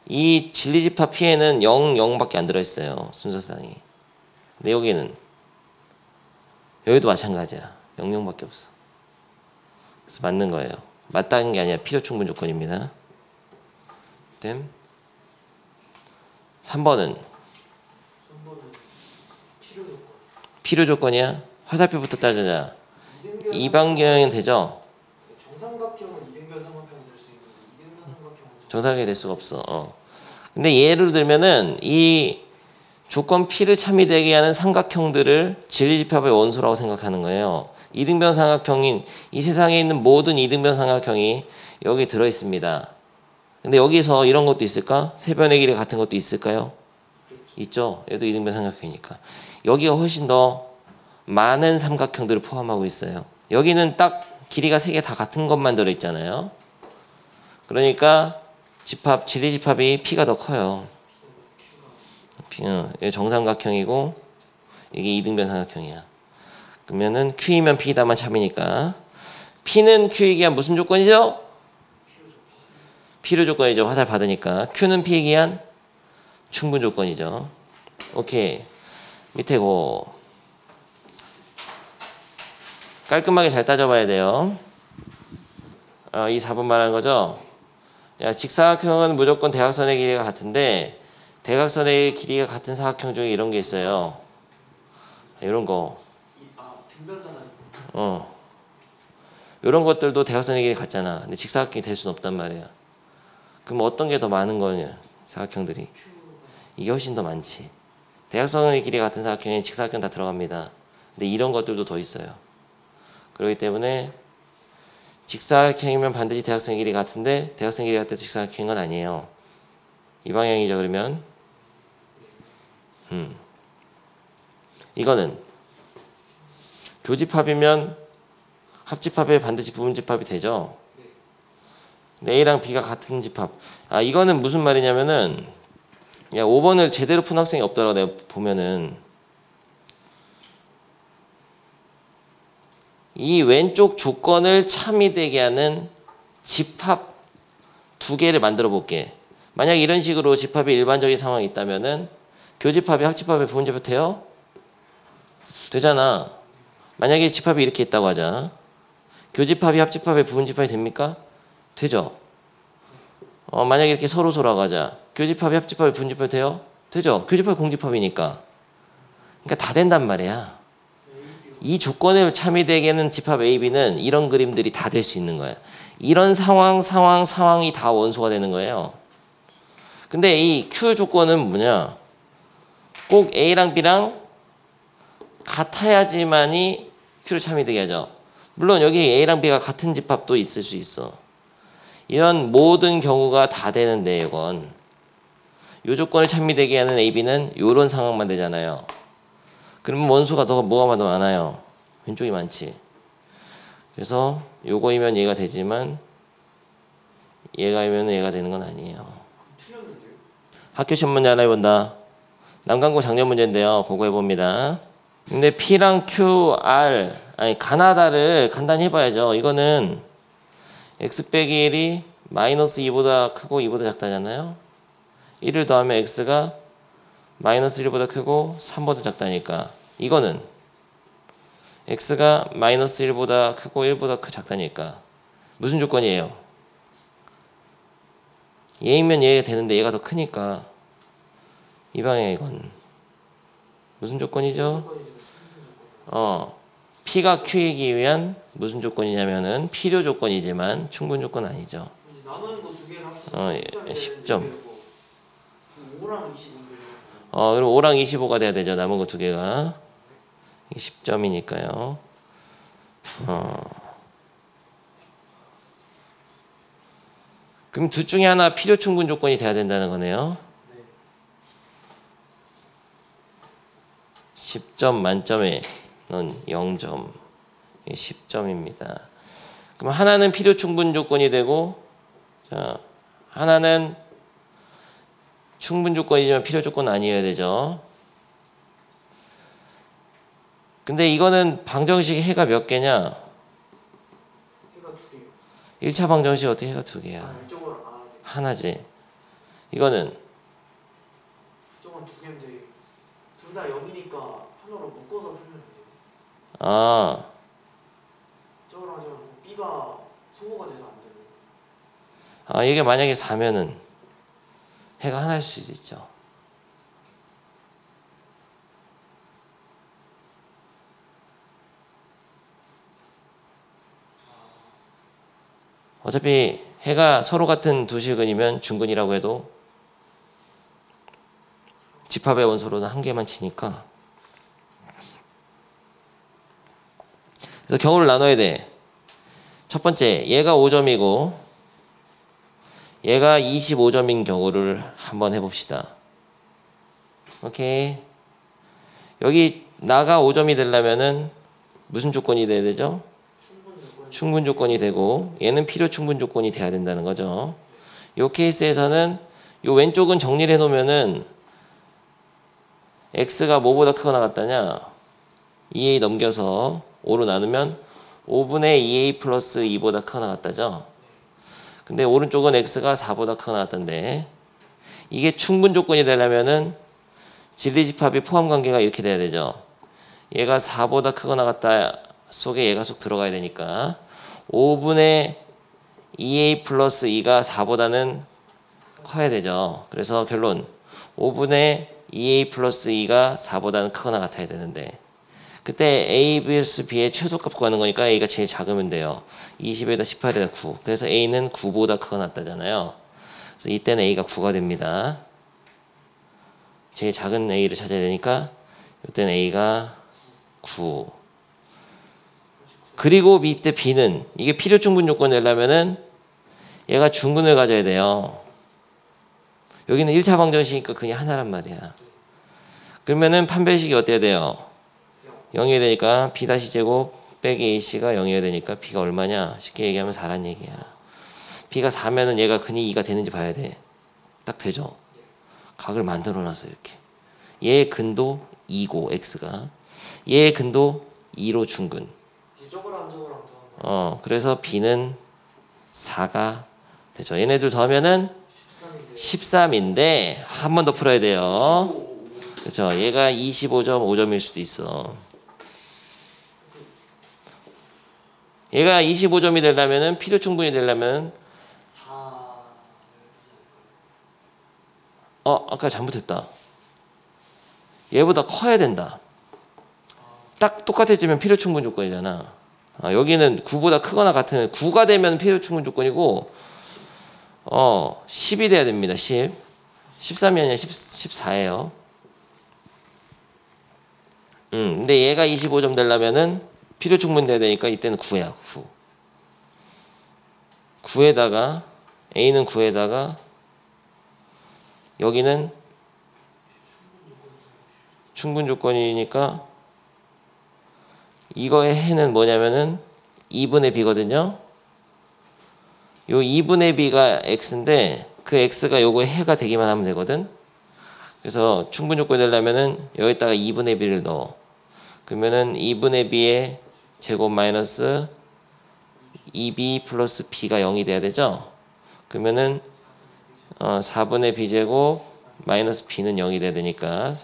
이 진리집합 P에는 0, 0밖에 안 들어있어요. 순서상이. 근데 여기도 마찬가지야. 0, 0밖에 없어. 그래서 맞는 거예요. 맞다는 게 아니라 필요 충분 조건입니다. 3번은 필요 조건이야? 화살표부터 따지자. 이방경은 되죠?
정삼각형은 이등변 삼각형이 될 수 있는데 이등변 삼각형은
정상이 될 수가 없어. 근데 예를 들면은 이 조건 P를 참이되게 하는 삼각형들을 진리집합의 원소라고 생각하는 거예요. 이등변 삼각형인 이 세상에 있는 모든 이등변 삼각형이 여기 들어 있습니다. 근데 여기서 이런 것도 있을까? 세변의 길이 같은 것도 있을까요? 있죠. 얘도 이등변 삼각형이니까. 여기가 훨씬 더 많은 삼각형들을 포함하고 있어요. 여기는 딱 길이가 3개 다 같은 것만 들어 있잖아요. 그러니까 진리집합이 P가 더 커요. 이게 정삼각형이고 이게 이등변 삼각형이야. 그러면은 Q이면 P다만 참이니까 P는 Q이기 한 무슨 조건이죠? 필요 조건이죠. 화살 받으니까. Q는 P이기 한 충분 조건이죠. 오케이. 밑에 고 깔끔하게 잘 따져봐야 돼요. 이 4번 말하는 거죠. 야, 직사각형은 무조건 대각선의 길이가 같은데 대각선의 길이가 같은 사각형 중에 이런 게 있어요. 이런 거.
등변사다리.
이런 것들도 대각선의 길이 같잖아. 근데 직사각형이 될 수는 없단 말이야. 그럼 어떤 게 더 많은 거냐? 사각형들이. 이게 훨씬 더 많지. 대각선의 길이가 같은 사각형에 직사각형 다 들어갑니다. 근데 이런 것들도 더 있어요. 그렇기 때문에 직사각형이면 반드시 대각선의 길이가 같은데 대각선의 길이가 같아서 직사각형인 건 아니에요. 이 방향이죠. 그러면 이거는 교집합이면 합집합에 반드시 부분집합이 되죠. 근데 A랑 B가 같은 집합. 이거는 무슨 말이냐면은, 야, 5번을 제대로 푼 학생이 없더라고. 내가 보면은 이 왼쪽 조건을 참이되게 하는 집합 두 개를 만들어 볼게. 만약 이런 식으로 집합이 일반적인 상황이 있다면은 교집합이 합집합에 부분집합 돼요? 되잖아. 만약에 집합이 이렇게 있다고 하자. 교집합이 합집합에 부분집합이 됩니까? 되죠. 만약에 이렇게 서로서로 하자. 교집합이 합집합에 부분집합이 돼요? 되죠. 교집합이 공집합이니까. 그러니까 다 된단 말이야. 이 조건을 참이되게 하는 집합 A, B는 이런 그림들이 다 될 수 있는 거야. 이런 상황이 다 원소가 되는 거예요. 근데 이 Q 조건은 뭐냐? 꼭 A랑 B랑 같아야지만이 Q를 참이되게 하죠. 물론 여기 A랑 B가 같은 집합도 있을 수 있어. 이런 모든 경우가 다 되는데 이건 이 조건을 참이되게 하는 A, B는 이런 상황만 되잖아요. 그러면 원소가 더 뭐가 더 많아요? 왼쪽이 많지. 그래서 요거이면 얘가 되지만 얘가이면 얘가 되는 건 아니에요.
틀렸는데요?
학교 시험 문제 하나 해본다. 남강고 작년 문제인데요. 그거 해봅니다. 근데 P랑 Q, R, 가나다를 간단히 해봐야죠. 이거는 x 빼기 1이 마이너스 2보다 크고 2보다 작다잖아요. 1을 더하면 x가 마이너스 1보다 크고 3보다 작다니까. 이거는 x가 마이너스 1보다 크고 1보다 작다니까. 무슨 조건이에요? 얘이면 얘가 되는데 얘가 더 크니까 이 방향 이건 무슨 조건이죠? P가 Q이기 위한 무슨 조건이냐면은 필요 조건이지만 충분 조건 아니죠.
이제 남은 거 두 개를 합쳐서
10점.
5랑 25인데요.
그럼 5랑 25가 돼야 되죠. 남은 거 두 개가. 10점이니까요. 그럼 둘 중에 하나 필요 충분 조건이 돼야 된다는 거네요. 10점 만점에 넌 0점. 10점입니다. 그럼 하나는 필요 충분 조건이 되고, 자, 하나는 충분 조건이지만 필요 조건은 아니어야 되죠. 근데 이거는 방정식 해가 몇 개냐?
해가 두 개요.
1차 방정식 어떻게 해가 두 개야?
이쪽으로 네.
하나지. 이거는
이쪽은 두 개인데 둘 다 0이니까 하나로 묶어서 풀면 돼요. 이쪽으로 하자면 B가 소모가 돼서 안 돼요.
이게 만약에 4면은 해가 하나일 수도 있죠. 어차피 해가 서로 같은 두 실근이면 중근이라고 해도 집합의 원소로는 한 개만 치니까. 그래서 경우를 나눠야 돼. 첫 번째, 얘가 5점이고 얘가 25점인 경우를 한번 해봅시다. 오케이. 여기 나가 5점이 되려면은 무슨 조건이 돼야 되죠? 충분 조건이 되고 얘는 필요 충분 조건이 돼야 된다는 거죠. 이 케이스에서는 이 왼쪽은 정리를 해놓으면은 x가 뭐보다 크거나 같다냐? 2a 넘겨서 5로 나누면 5분의 2a 플러스 2보다 크거나 같다죠. 근데 오른쪽은 x가 4보다 크거나 같던데 이게 충분 조건이 되려면은 진리집합이 포함관계가 이렇게 돼야 되죠. 얘가 4보다 크거나 같다 속에 얘가 쏙 들어가야 되니까 5분의 2a 플러스 2가 4보다는 커야 되죠. 그래서 결론 5분의 2a 플러스 2가 4보다는 크거나 같아야 되는데 그때 a vs b의 최소값 구하는 거니까 a가 제일 작으면 돼요. 20에다 18에다 9. 그래서 a는 9보다 크거나 같다잖아요. 그래서 이때는 a가 9가 됩니다. 제일 작은 a를 찾아야 되니까 이때는 a가 9. 그리고 밑에 b는 이게 필요 충분 조건 되려면은 얘가 중근을 가져야 돼요. 여기는 1차 방정식이니까 그냥 하나란 말이야. 그러면은 판별식이 어때야 돼요? 0이 되니까 b-제곱 빼기 ac가 0이어야 되니까 b가 얼마냐? 쉽게 얘기하면 4란 얘기야. b가 4면은 얘가 근이 2가 되는지 봐야 돼. 딱 되죠? 각을 만들어 놨어 이렇게. 얘의 근도 2고 x가. 얘의 근도 2로 중근.
저거랑 저거랑 더하면
그래서 b는 4가 되죠. 얘네들 더하면은 13인데 한 번 더 풀어야 돼요. 그렇죠. 얘가 25점 5점일 수도 있어. 얘가 25점이 되려면은 필요 충분히 되려면
4
아까 잘못했다. 얘보다 커야 된다. 딱 똑같아지면 필요 충분 조건이잖아. 여기는 9보다 크거나 같으면 9가 되면 필요 충분 조건이고 10이 돼야 됩니다. 10. 13이 아니라 14예요. 근데 얘가 25점 되려면은 필요 충분 돼야 되니까 이때는 9야. 9. 9에다가 A는 9에다가 여기는 충분 조건이니까 이거의 해는 뭐냐면은 2분의 b거든요. 요 2분의 b가 x인데 그 x가 요거의 해가 되기만 하면 되거든. 그래서 충분 조건이 되려면은 여기다가 2분의 b를 넣어. 그러면은 2분의 b의 제곱 마이너스 2b 플러스 b가 0이 돼야 되죠. 그러면은 4분의 b제곱 마이너스 b는 0이 돼야 되니까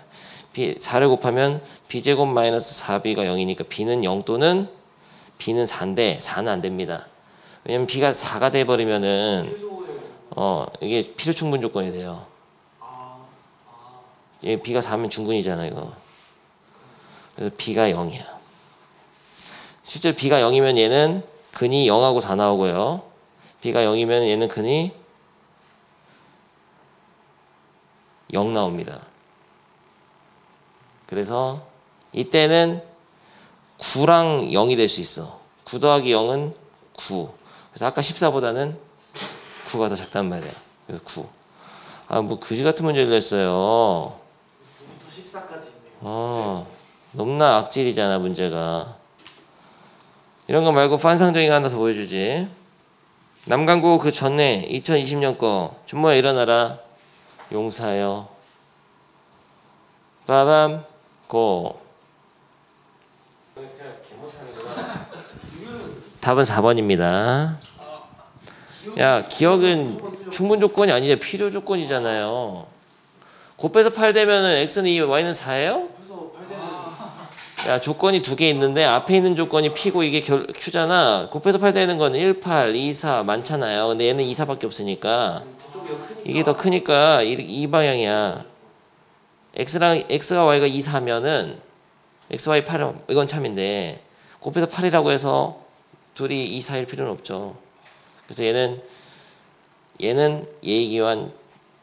4를 곱하면 b제곱 마이너스 4b가 0이니까 b는 0 또는 b는 4인데 4는 안 됩니다. 왜냐면 b가 4가 돼버리면은 이게 필요 충분 조건이 돼요. 얘 b가 4면 중근이잖아 이거. 그래서 b가 0이야. 실제로 b가 0이면 얘는 근이 0하고 4 나오고요. b가 0이면 얘는 근이 0 나옵니다. 그래서 이때는 9랑 0이 될 수 있어. 9 더하기 0은 9. 그래서 아까 14보다는 9가 더 작단 말이야. 그래서 9. 뭐 그지 같은 문제를 냈어요.
9부터 14까지 있네요.
너무나 악질이잖아 문제가. 이런 거 말고 환상적인 거 하나 더 보여주지. 남강구 그 전에 2020년 거 준모야 일어나라. 용사요. 빠밤 고. 답은 4번입니다. 야 기억은 충분 조건이 아니라 필요 조건이잖아요. 곱해서 8 되면은 x는 2, y는 4예요?
그래서 8대는
야 조건이 두 개 있는데 앞에 있는 조건이 p고 이게 q잖아. 곱해서 8 되는 건 1, 8, 2, 4 많잖아요. 근데 얘는 2, 4밖에 없으니까 이게 더 크니까 이 방향이야. x가 y가 2, 4면은 x, y, 8은 이건 참인데 곱해서 8이라고 해서 둘이 2, 4일 필요는 없죠. 그래서 얘는 예의 기한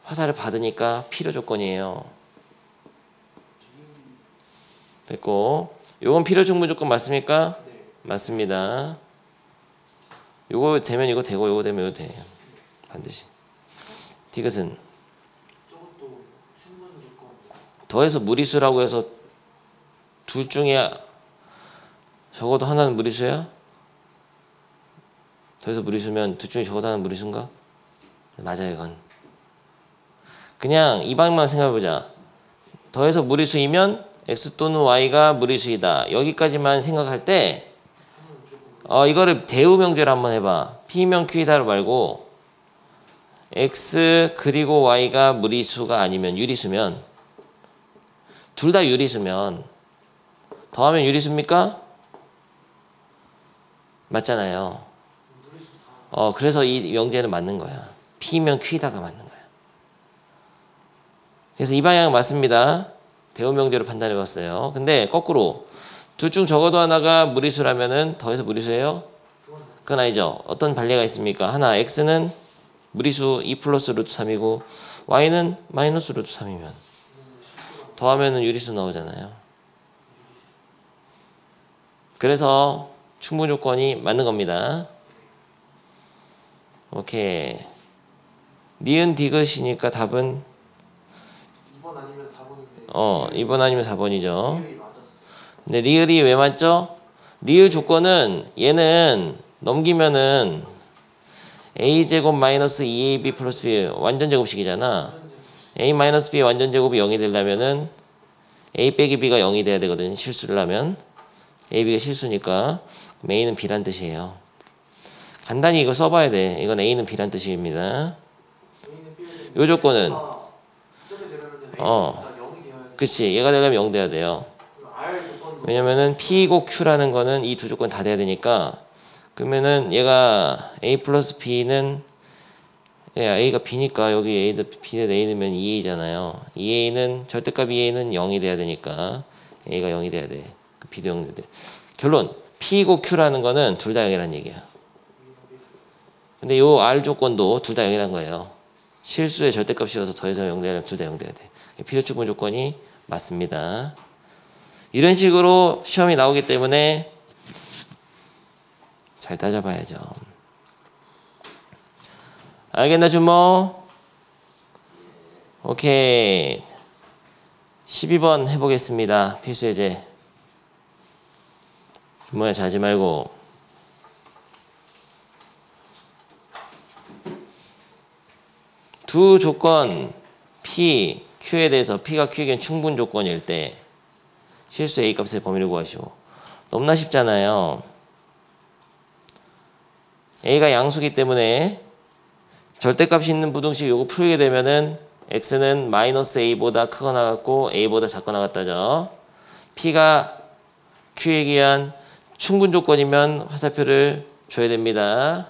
화살을 받으니까 필요 조건이에요. 됐고 요건 필요 충분 조건 맞습니까?
네.
맞습니다. 요거 되면 이거 되고 요거 되면 이거 돼. 반드시. 디귿은
저것도 충분 조건.
더해서 무리수라고 해서 둘 중에 적어도 하나는 무리수야? 더해서 무리수면 둘 중에 적어도 하나는 무리수인가? 맞아요 이건. 그냥 이 방향만 생각해보자. 더해서 무리수이면 x 또는 y가 무리수이다. 여기까지만 생각할 때 이거를 대우명제로 한번 해봐. p면 q이다로 말고 x 그리고 y가 무리수가 아니면 유리수면 둘 다 유리수면 더하면 유리수입니까? 맞잖아요. 그래서 이 명제는 맞는 거야. p면 q다가 맞는 거야. 그래서 이 방향은 맞습니다. 대우명제로 판단해봤어요. 근데 거꾸로 둘 중 적어도 하나가 무리수라면은 더해서 무리수예요? 그건 아니죠. 어떤 반례가 있습니까? 하나 x는 무리수 2 플러스 루트 3이고 y는 마이너스 루트 3이면 더하면은 유리수 나오잖아요. 그래서 충분 조건이 맞는 겁니다. 오케이. 니은 디귿이니까 답은
2번 아니면 4번인데
2번 아니면 4번이죠.
리을이 맞았어.
근데 리을이 왜 맞죠? 리을 조건은 얘는 넘기면은 a제곱 마이너스 2ab 플러스 b 완전 제곱식이잖아. a 마이너스 b 완전 제곱이 0이 되려면은 a 빼기 b가 0이 돼야 되거든. 실수를 하면 ab가 실수니까 a는 b란 뜻이에요. 간단히 이거 써봐야 돼. 이건 a는 b란 뜻입니다. 요 조건은 그치, 얘가 되려면 0 돼야 돼요. 왜냐면은 P이고 Q라는 거는 이 두 조건 다 돼야 되니까. 그러면은 얘가 A 플러스 B는 A가 B니까 여기 A도 B에 A 넣으면 2A잖아요. 2A는 절대값 2A는 0이 돼야 되니까 A가 0이 돼야 돼. B도 0이 돼야 돼. 결론 P이고 Q라는 거는 둘 다 0이란 얘기야. 근데 요 R 조건도 둘 다 0이란 거예요. 실수의 절대값이어서 더해서 0 되려면 둘 다 0 돼야 돼. 필요 충분 조건이 맞습니다. 이런 식으로 시험이 나오기 때문에 잘 따져봐야죠. 알겠나 준모? 오케이. 12번 해보겠습니다. 필수 예제. 준모야 자지 말고. 두 조건 P, Q에 대해서 P가 Q에겐 충분 조건일 때 실수 A 값의 범위를 구하시오. 너무나 쉽잖아요. A가 양수기 때문에 절대값이 있는 부등식 요거 풀게 되면은 X는 마이너스 A보다 크거나 같고 A보다 작거나 같다죠. P가 Q에 의한 충분 조건이면 화살표를 줘야 됩니다.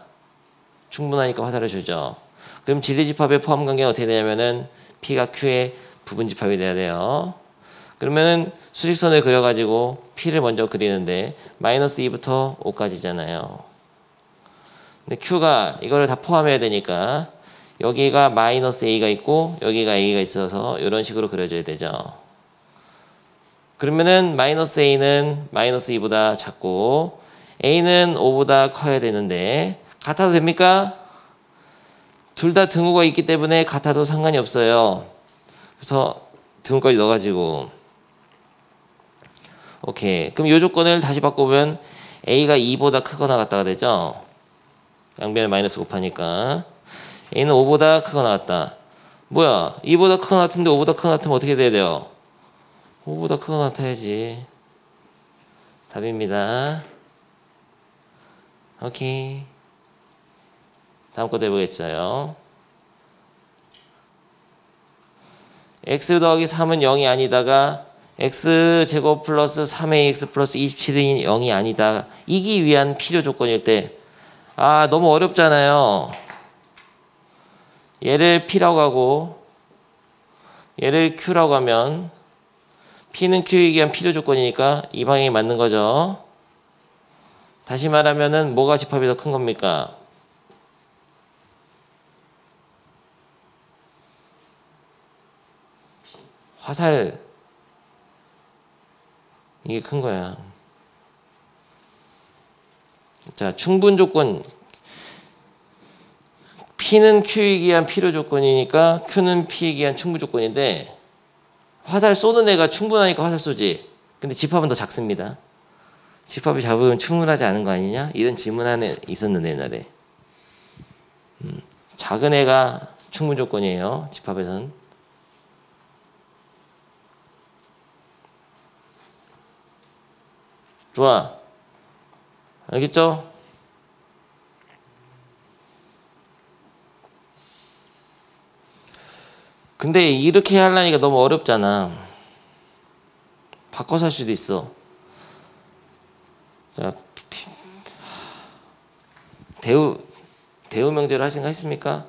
충분하니까 화살을 주죠. 그럼 진리집합의 포함 관계가 어떻게 되냐면은 P가 Q의 부분집합이 돼야 돼요. 그러면은 수직선을 그려가지고 P를 먼저 그리는데 마이너스 2부터 5까지잖아요. 근데 Q가 이거를 다 포함해야 되니까 여기가 마이너스 A가 있고 여기가 A가 있어서 이런 식으로 그려져야 되죠. 그러면은 마이너스 A는 마이너스 2보다 작고 A는 5보다 커야 되는데 같아도 됩니까? 둘 다 등호가 있기 때문에 같아도 상관이 없어요. 그래서 등호까지 넣어가지고 오케이. 그럼 이 조건을 다시 바꿔보면 A가 2보다 크거나 같다가 되죠. 양변에 마이너스 곱하니까 A는 5보다 크거나 같다. 뭐야? 2보다 크거나 같은데 5보다 크거나 같으면 어떻게 돼야 돼요? 5보다 크거나 같아야지. 답입니다. 오케이. 다음 것도 해보겠어요. x 더하기 3은 0이 아니다가 x제곱 플러스 3ax 플러스 27이 0이 아니다. 이기 위한 필요 조건일 때 너무 어렵잖아요. 얘를 p라고 하고 얘를 q라고 하면 p는 q이기 위한 필요 조건이니까 이 방향이 맞는 거죠. 다시 말하면은 뭐가 집합이 더 큰 겁니까? 화살 이게 큰 거야. 자, 충분 조건 P는 Q이기 위한 필요 조건이니까 Q는 P이기 위한 충분 조건인데 화살 쏘는 애가 충분하니까 화살 쏘지. 근데 집합은 더 작습니다. 집합이 잡으면 충분하지 않은 거 아니냐? 이런 질문 안에 있었는데 옛날에. 작은 애가 충분 조건이에요. 집합에선. 좋아. 알겠죠? 근데 이렇게 하려니까 너무 어렵잖아. 바꿔서 할 수도 있어. 자, 대우 명제로 할 생각 했습니까?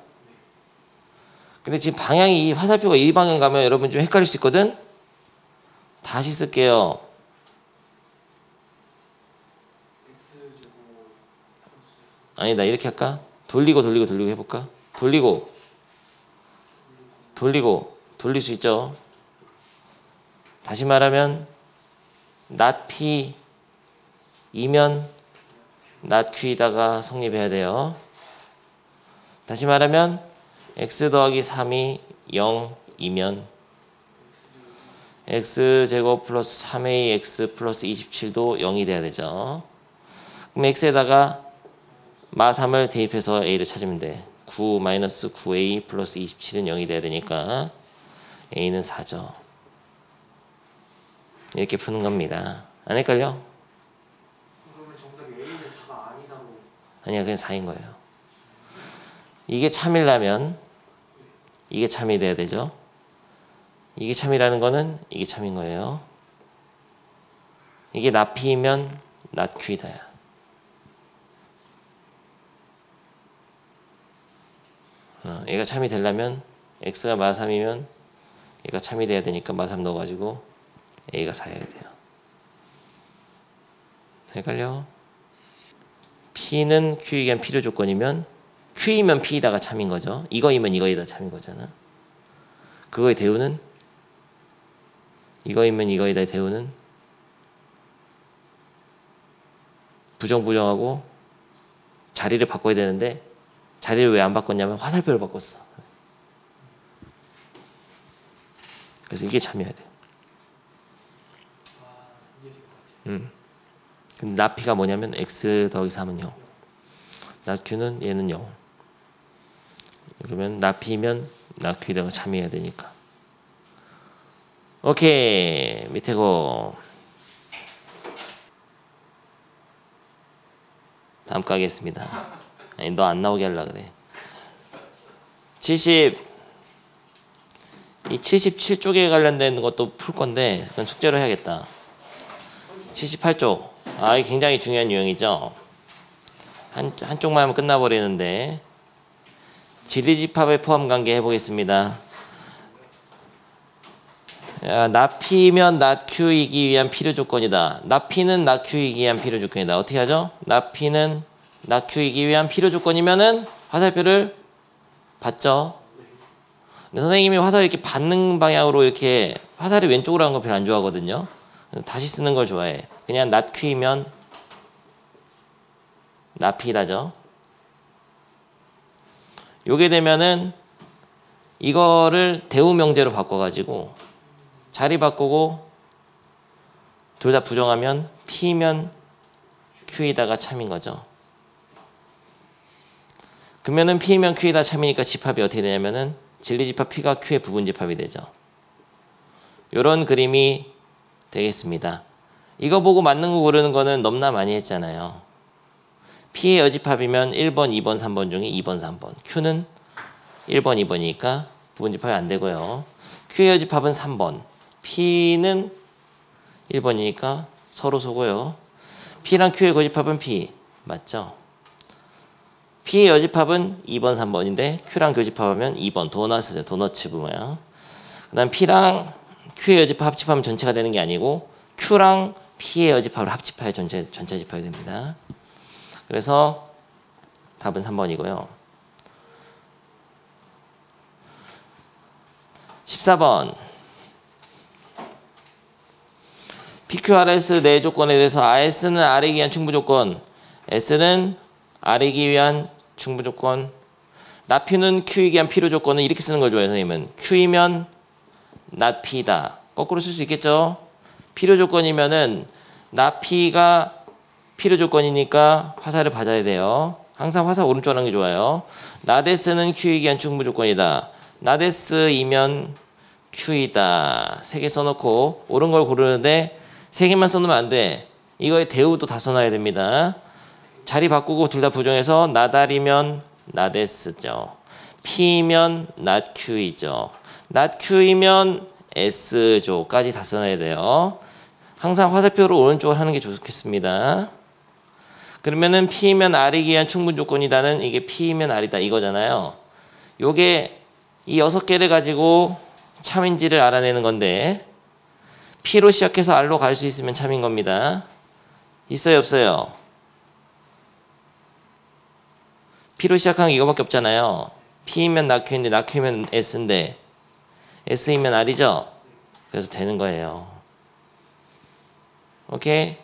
근데 지금 방향이 화살표가 이 방향 가면 여러분 좀 헷갈릴 수 있거든? 다시 쓸게요. 아니다, 이렇게 할까? 돌리고 해볼까? 돌릴 수 있죠. 다시 말하면 not P이면 not Q이다가 성립해야 돼요. 다시 말하면 x 더하기 3이 0이면 x제곱 플러스 3ax 플러스 27도 0이 돼야 되죠. 그럼 x에다가 마3을 대입해서 a를 찾으면 돼. 9 마이너스 9a 플러스 27은 0이 돼야 되니까 a는 4죠. 이렇게 푸는 겁니다. 안 헷갈려?
그러면 정답이 A는 4가 아니다고.
아니야, 그냥 4인 거예요. 이게 참이라면 이게 참이 돼야 되죠. 이게 참이라는 거는 이게 참인 거예요. 이게 not P이면 not Q이다. 얘가 참이 되려면 x가 마3이면 얘가 참이 돼야 되니까 마3 넣어가지고 a가 4여야 돼요. 헷갈려? P는 Q이기 위한 필요 조건이면 Q이면 P이다가 참인 거죠. 이거이면 이거이다 참인 거잖아. 그거의 대우는 이거이면 이거이다의 대우는 부정부정하고 자리를 바꿔야 되는데 자리를 왜 안 바꿨냐면 화살표를 바꿨어. 그래서 이게 참여해야 돼. 근데 나피가 뭐냐면 x 더하기 3은 0. 나q는 얘는 0. 그러면 나피면 나q에다가 참여해야 되니까. 오케이. 밑에 거. 다음 거 하겠습니다. 아니, 너 안 나오게 하려고 그래. 이 77쪽에 관련된 것도 풀 건데 그건 숙제로 해야겠다. 78쪽. 아, 이게 굉장히 중요한 유형이죠. 한쪽만 하면 끝나버리는데 진리집합의 포함관계 해보겠습니다. not P면 not Q이기 위한 필요 조건이다. not P는 not Q이기 위한 필요 조건이다. 어떻게 하죠? not P는 not Q이기 위한 필요 조건이면은 화살표를 받죠. 근데 선생님이 화살 이렇게 받는 방향으로 이렇게 화살이 왼쪽으로 하는 거 별로 안 좋아하거든요. 다시 쓰는 걸 좋아해. 그냥 not Q이면 not P다죠. 요게 되면은 이거를 대우명제로 바꿔가지고 자리 바꾸고 둘 다 부정하면 P면 Q이다가 참인 거죠. 그러면은 P면 Q이다 참이니까 집합이 어떻게 되냐면은 진리집합 P가 Q의 부분집합이 되죠. 요런 그림이 되겠습니다. 이거 보고 맞는 거 고르는 거는 넘나 많이 했잖아요. P의 여집합이면 1번, 2번, 3번 중에 2번, 3번. Q는 1번, 2번이니까 부분집합이 안 되고요. Q의 여집합은 3번. P는 1번이니까 서로 소고요. P랑 Q의 거집합은 P. 맞죠? P의 여집합은 2번, 3번인데 Q랑 교집합하면 2번. 도너츠죠. 도너츠 모양. 그 다음 P랑 Q의 여집합 합집하면 전체가 되는 게 아니고 Q랑 P의 여집합을 합집하여 전체 집합이 됩니다. 그래서 답은 3번이고요. 14번. PQRS 네 조건에 대해서 S는 R이기 위한 충분조건, S는 R이기 위한 충분조건, 나P는 Q이기 위한 필요조건은 이렇게 쓰는 걸 좋아해요. 선생님은 Q이면 not P다. 거꾸로 쓸 수 있겠죠. 필요조건이면은 not P가 필요조건이니까 화살을 받아야 돼요. 항상 화살 오른쪽 하는 게 좋아요. not S는 Q이기 위한 충분조건이다. not S이면 Q이다. 3개 써놓고 옳은 걸 고르는데 3개만 써놓으면 안 돼. 이거의 대우도 다 써놔야 됩니다. 자리 바꾸고 둘 다 부정해서 not R이면 not S죠. P면 not Q이죠. not Q이면 S조까지 다 써놔야 돼요. 항상 화살표로 오른쪽을 하는 게 좋겠습니다. 그러면은 P면 R이기 위한 충분조건이다는 이게 P면 R이다 이거잖아요. 요게 이 6개를 가지고 참인지를 알아내는 건데 P로 시작해서 R로 갈 수 있으면 참인 겁니다. 있어요 없어요? P로 시작한 게 이거밖에 없잖아요. P이면 낙Q인데 낙Q이면 S인데 S이면 R이죠? 그래서 되는 거예요. 오케이?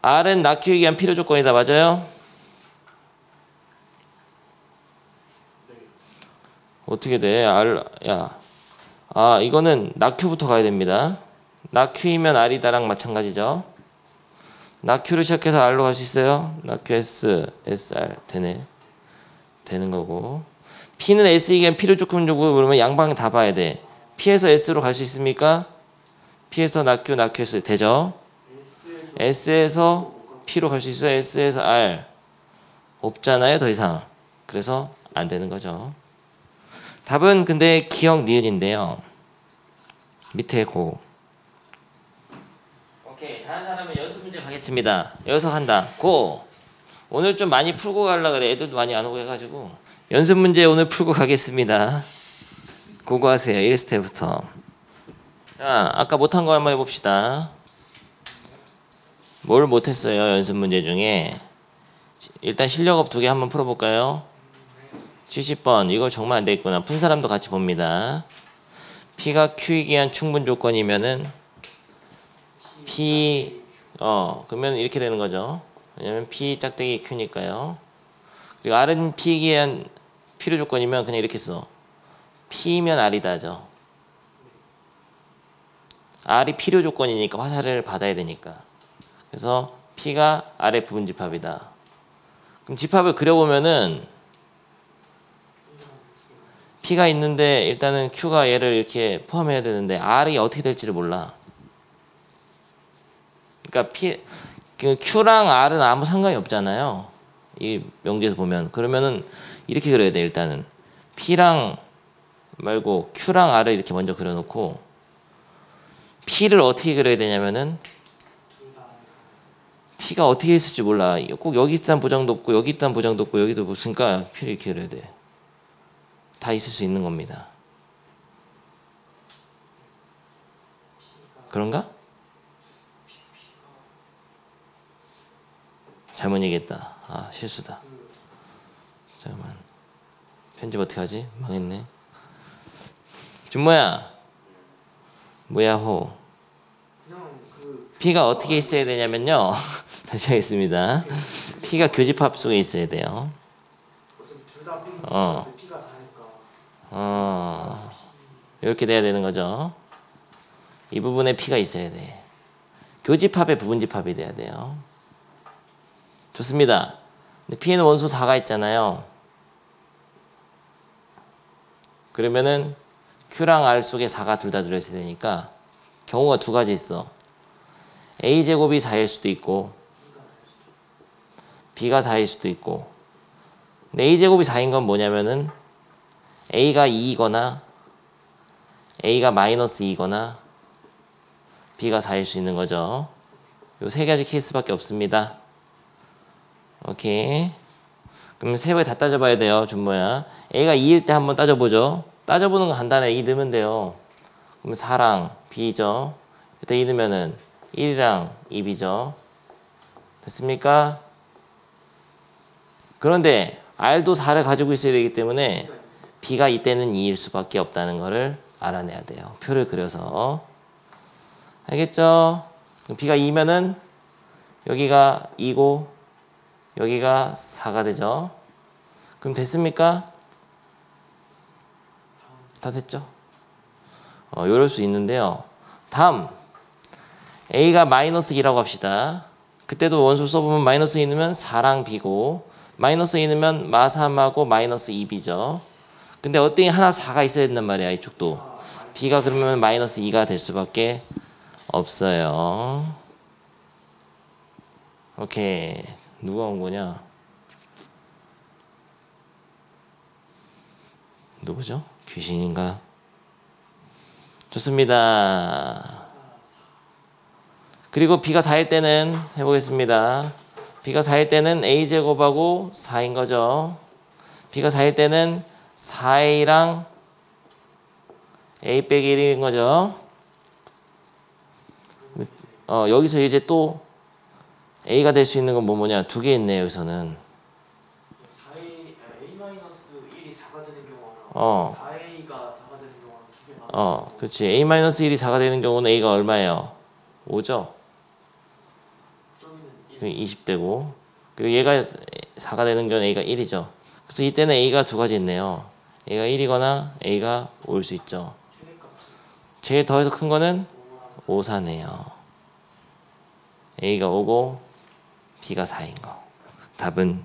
R은 낙-Q이기 위한 필요 조건이다. 맞아요? 어떻게 돼? 이거는 낙-Q부터 가야 됩니다. 낙-Q이면 R이다랑 마찬가지죠. 낙-Q를 시작해서 R로 갈 수 있어요? 낙-Q, SR 되는 거고. P는 S이기 위한 필요 조건 주고 그러면 양방 다 봐야 돼. P에서 S로 갈 수 있습니까? P에서 낙-Q, S 되죠? S에서 P로 갈 수 있어요? S에서 R 없잖아요, 더 이상. 그래서 안 되는 거죠. 답은 근데 기억 니은인데요. 밑에 고. 오케이, 다른 사람은 연습 문제 가겠습니다. 여기서 한다. 고. 오늘 좀 많이 풀고 가려고 그래. 애들도 많이 안 오고 해가지고 연습 문제 오늘 풀고 가겠습니다. 고고 하세요. 1스텝부터. 자, 아까 못한 거 한번 해봅시다. 뭘 못했어요, 연습 문제 중에? 일단 실력업 2개 한번 풀어볼까요? 70번. 이거 정말 안 되겠구나. 푼 사람도 같이 봅니다. P가 Q이기 위한 충분 조건이면은 P 그러면 이렇게 되는 거죠. 왜냐면 P 짝대기 Q니까요. 그리고 R은 P이기 위한 필요 조건이면 그냥 이렇게 써. P면 R이다죠. R이 필요 조건이니까 화살을 받아야 되니까. 그래서 P가 R의 부분 집합이다. 그럼 집합을 그려보면은 P가 있는데 일단은 Q가 얘를 이렇게 포함해야 되는데 R이 어떻게 될지를 몰라. 그러니까 Q랑 R은 아무 상관이 없잖아요. 이 명제에서 보면. 그러면은 이렇게 그려야 돼. 일단은 P랑 말고 Q랑 R을 이렇게 먼저 그려놓고 P를 어떻게 그려야 되냐면은 P가 어떻게 있을지 몰라. 꼭 여기 있다는 보장도 없고 여기 있다는 보장도 없고 여기도 없으니까 P를 이렇게 그려야 돼. 다 있을 수 있는 겁니다. 그런가? 잘못 얘기했다. 실수다. 잠깐만. 편집 어떻게 하지? 망했네. 준모야. 뭐야 호. P가 어떻게 있어야 되냐면요. 다시 하겠습니다. P가 교집합 속에 있어야 돼요. 이렇게 돼야 되는 거죠. 이 부분에 P가 있어야 돼. 교집합의 부분집합이 돼야 돼요. 좋습니다. 근데 P에는 원소 4가 있잖아요. 그러면은 Q랑 R 속에 4가 둘 다 들어있어야 되니까 경우가 2가지 있어. A제곱이 4일 수도 있고 B가 4일 수도 있고. 근데 A제곱이 4인 건 뭐냐면은 A가 2이거나 A가 마이너스 2거나 B가 4일 수 있는 거죠. 요 3가지 케이스밖에 없습니다. 오케이. 그럼 3개 다 따져봐야 돼요. 준모야. A가 2일 때 한번 따져보죠. 따져보는 거 간단해. 2 넣으면 돼요. 그럼 4랑 B죠. 이때 2 넣으면은 1이랑 2B죠. 됐습니까? 그런데 R도 4를 가지고 있어야 되기 때문에 B가 이때는 2일 수밖에 없다는 것을 알아내야 돼요. 표를 그려서. 알겠죠? B가 2면은 여기가 2고 여기가 4가 되죠. 그럼 됐습니까? 다 됐죠? 이럴 수 있는데요. 다음 A가 마이너스 2라고 합시다. 그때도 원소 써보면 마이너스 2 넣으면 4랑 B고 마이너스 2 넣으면 마3하고 마이너스 2B죠. 근데 어떤 하나 4가 있어야 된단 말이야. 이쪽도. B가 그러면 마이너스 2가 될 수밖에 없어요. 오케이. 누가 온 거냐? 누구죠? 귀신인가? 좋습니다. 그리고 B가 4일 때는 해보겠습니다. B가 4일 때는 A제곱하고 4인 거죠. B가 4일 때는 4A랑 A 빼기 1인 거죠. 여기서 이제 또 A가 될 수 있는 건 뭐냐? 2개 있네요. 여기서는.
4A, A-1이 4가 되는 경우랑 4A가 4가 되는 경우랑 2개가
그렇지. A-1이 4가 되는 경우는 A가 얼마예요? 5죠?
저기는
20되고. 그리고 얘가 4가 되는 경우는 A가 1이죠. 그래서 이때는 A가 두 가지 있네요. A가 1이거나 A가 5일 수 있죠.
최대값이
제일 더해서 큰 거는 5, 4네요. A가 5고 B가 4인 거. 답은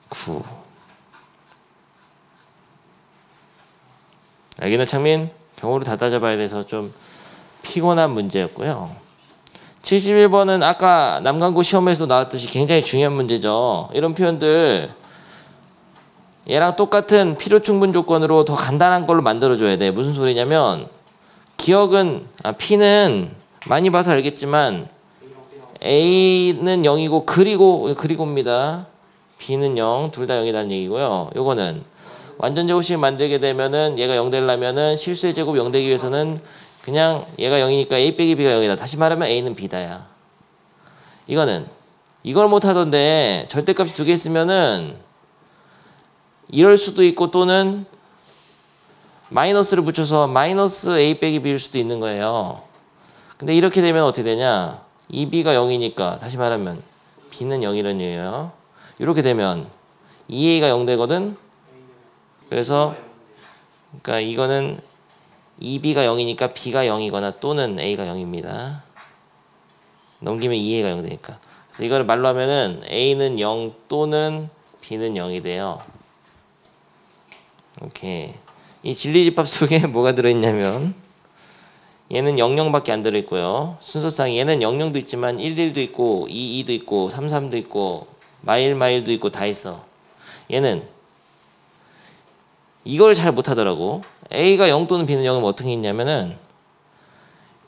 9. 알겠나 창민? 경우를 다 따져봐야 돼서 좀 피곤한 문제였고요. 71번은 아까 남강고 시험에서 나왔듯이 굉장히 중요한 문제죠. 이런 표현들 얘랑 똑같은 필요 충분 조건으로 더 간단한 걸로 만들어줘야 돼. 무슨 소리냐면 기억은 P는 많이 봐서 알겠지만 A는 0이고 그리고입니다. B는 0, 둘 다 0이라는 얘기고요. 요거는 완전 제곱식 만들게 되면은 얘가 0 되려면은 실수의 제곱 0 되기 위해서는 그냥 얘가 0이니까 A 빼기 B가 0이다. 다시 말하면 A는 B다야. 이거는 이걸 못 하던데 절대값이 두 개 있으면은 이럴 수도 있고 또는 마이너스를 붙여서 마이너스 A 빼기 B일 수도 있는 거예요. 근데 이렇게 되면 어떻게 되냐? 2B가 0이니까 다시 말하면 B는 0이라는 얘기예요. 이렇게 되면 2A가 0 되거든. 그래서 그러니까 이거는 2B가 0이니까 B가 0이거나 또는 A가 0입니다. 넘기면 2A가 0 되니까. 그래서 이거를 말로 하면은 A는 0 또는 B는 0이 돼요. 오케이. 이 진리집합 속에 뭐가 들어있냐면 얘는 00밖에 안 들어있고요. 순서상 얘는 00도 있지만 11도 있고 22도 있고 33도 있고 마일도 있고 다 있어. 얘는 이걸 잘 못하더라고. A가 0 또는 B는 0이면 어떻게 있냐면은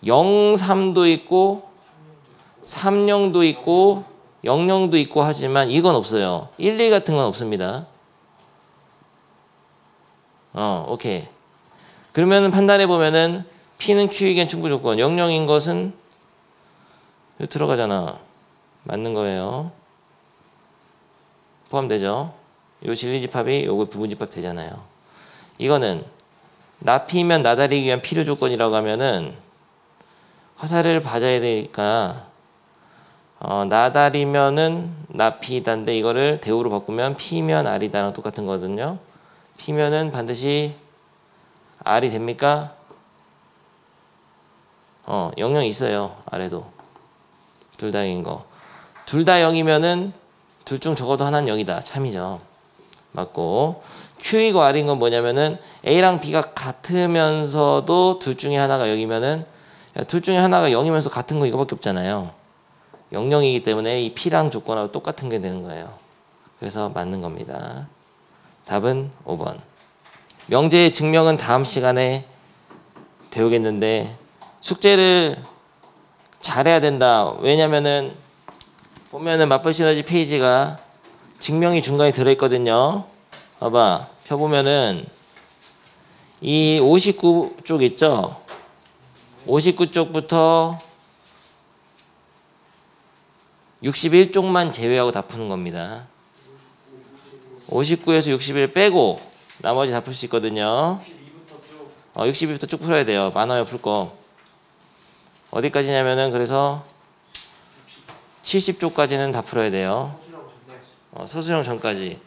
03도 있고 30도 있고 00도 있고 하지만 이건 없어요. 12 같은 건 없습니다. 오케이. 그러면 판단해 보면은 P는 Q이겐 충분 조건 00인 것은 여기 들어가잖아. 맞는 거예요. 포함되죠. 요 진리집합이 요거 부분집합 되잖아요. 이거는 나피면 나다리기 위한 필요 조건이라고 하면은 화살을 받아야 되니까 나다리면은 나피다인데 이거를 대우로 바꾸면 P면 R이다랑 똑같은 거거든요. P면은 반드시 R이 됩니까? 00 있어요. 아래도. 둘 다 0인 거. 둘 다 0이면은 둘 중 적어도 하나는 0이다. 참이죠. 맞고. Q이고 R인 건 뭐냐면은 A랑 B가 같으면서도 둘 중에 하나가 0이면은 둘 중에 하나가 0이면서 같은 거 이거밖에 없잖아요. 00이기 때문에 이 P랑 조건하고 똑같은 게 되는 거예요. 그래서 맞는 겁니다. 답은 5번. 명제의 증명은 다음 시간에 배우겠는데 숙제를 잘해야 된다. 왜냐면은 보면은 맞벌 시너지 페이지가 증명이 중간에 들어있거든요. 봐봐. 펴보면은 이 59쪽 있죠? 59쪽부터 61쪽만 제외하고 다 푸는 겁니다. 59에서 61 빼고 나머지 다 풀 수 있거든요. 62부터 쭉 풀어야 돼요. 많아요, 풀 거. 어디까지냐면은 그래서 70쪽까지는 다 풀어야 돼요. 서술형 전까지.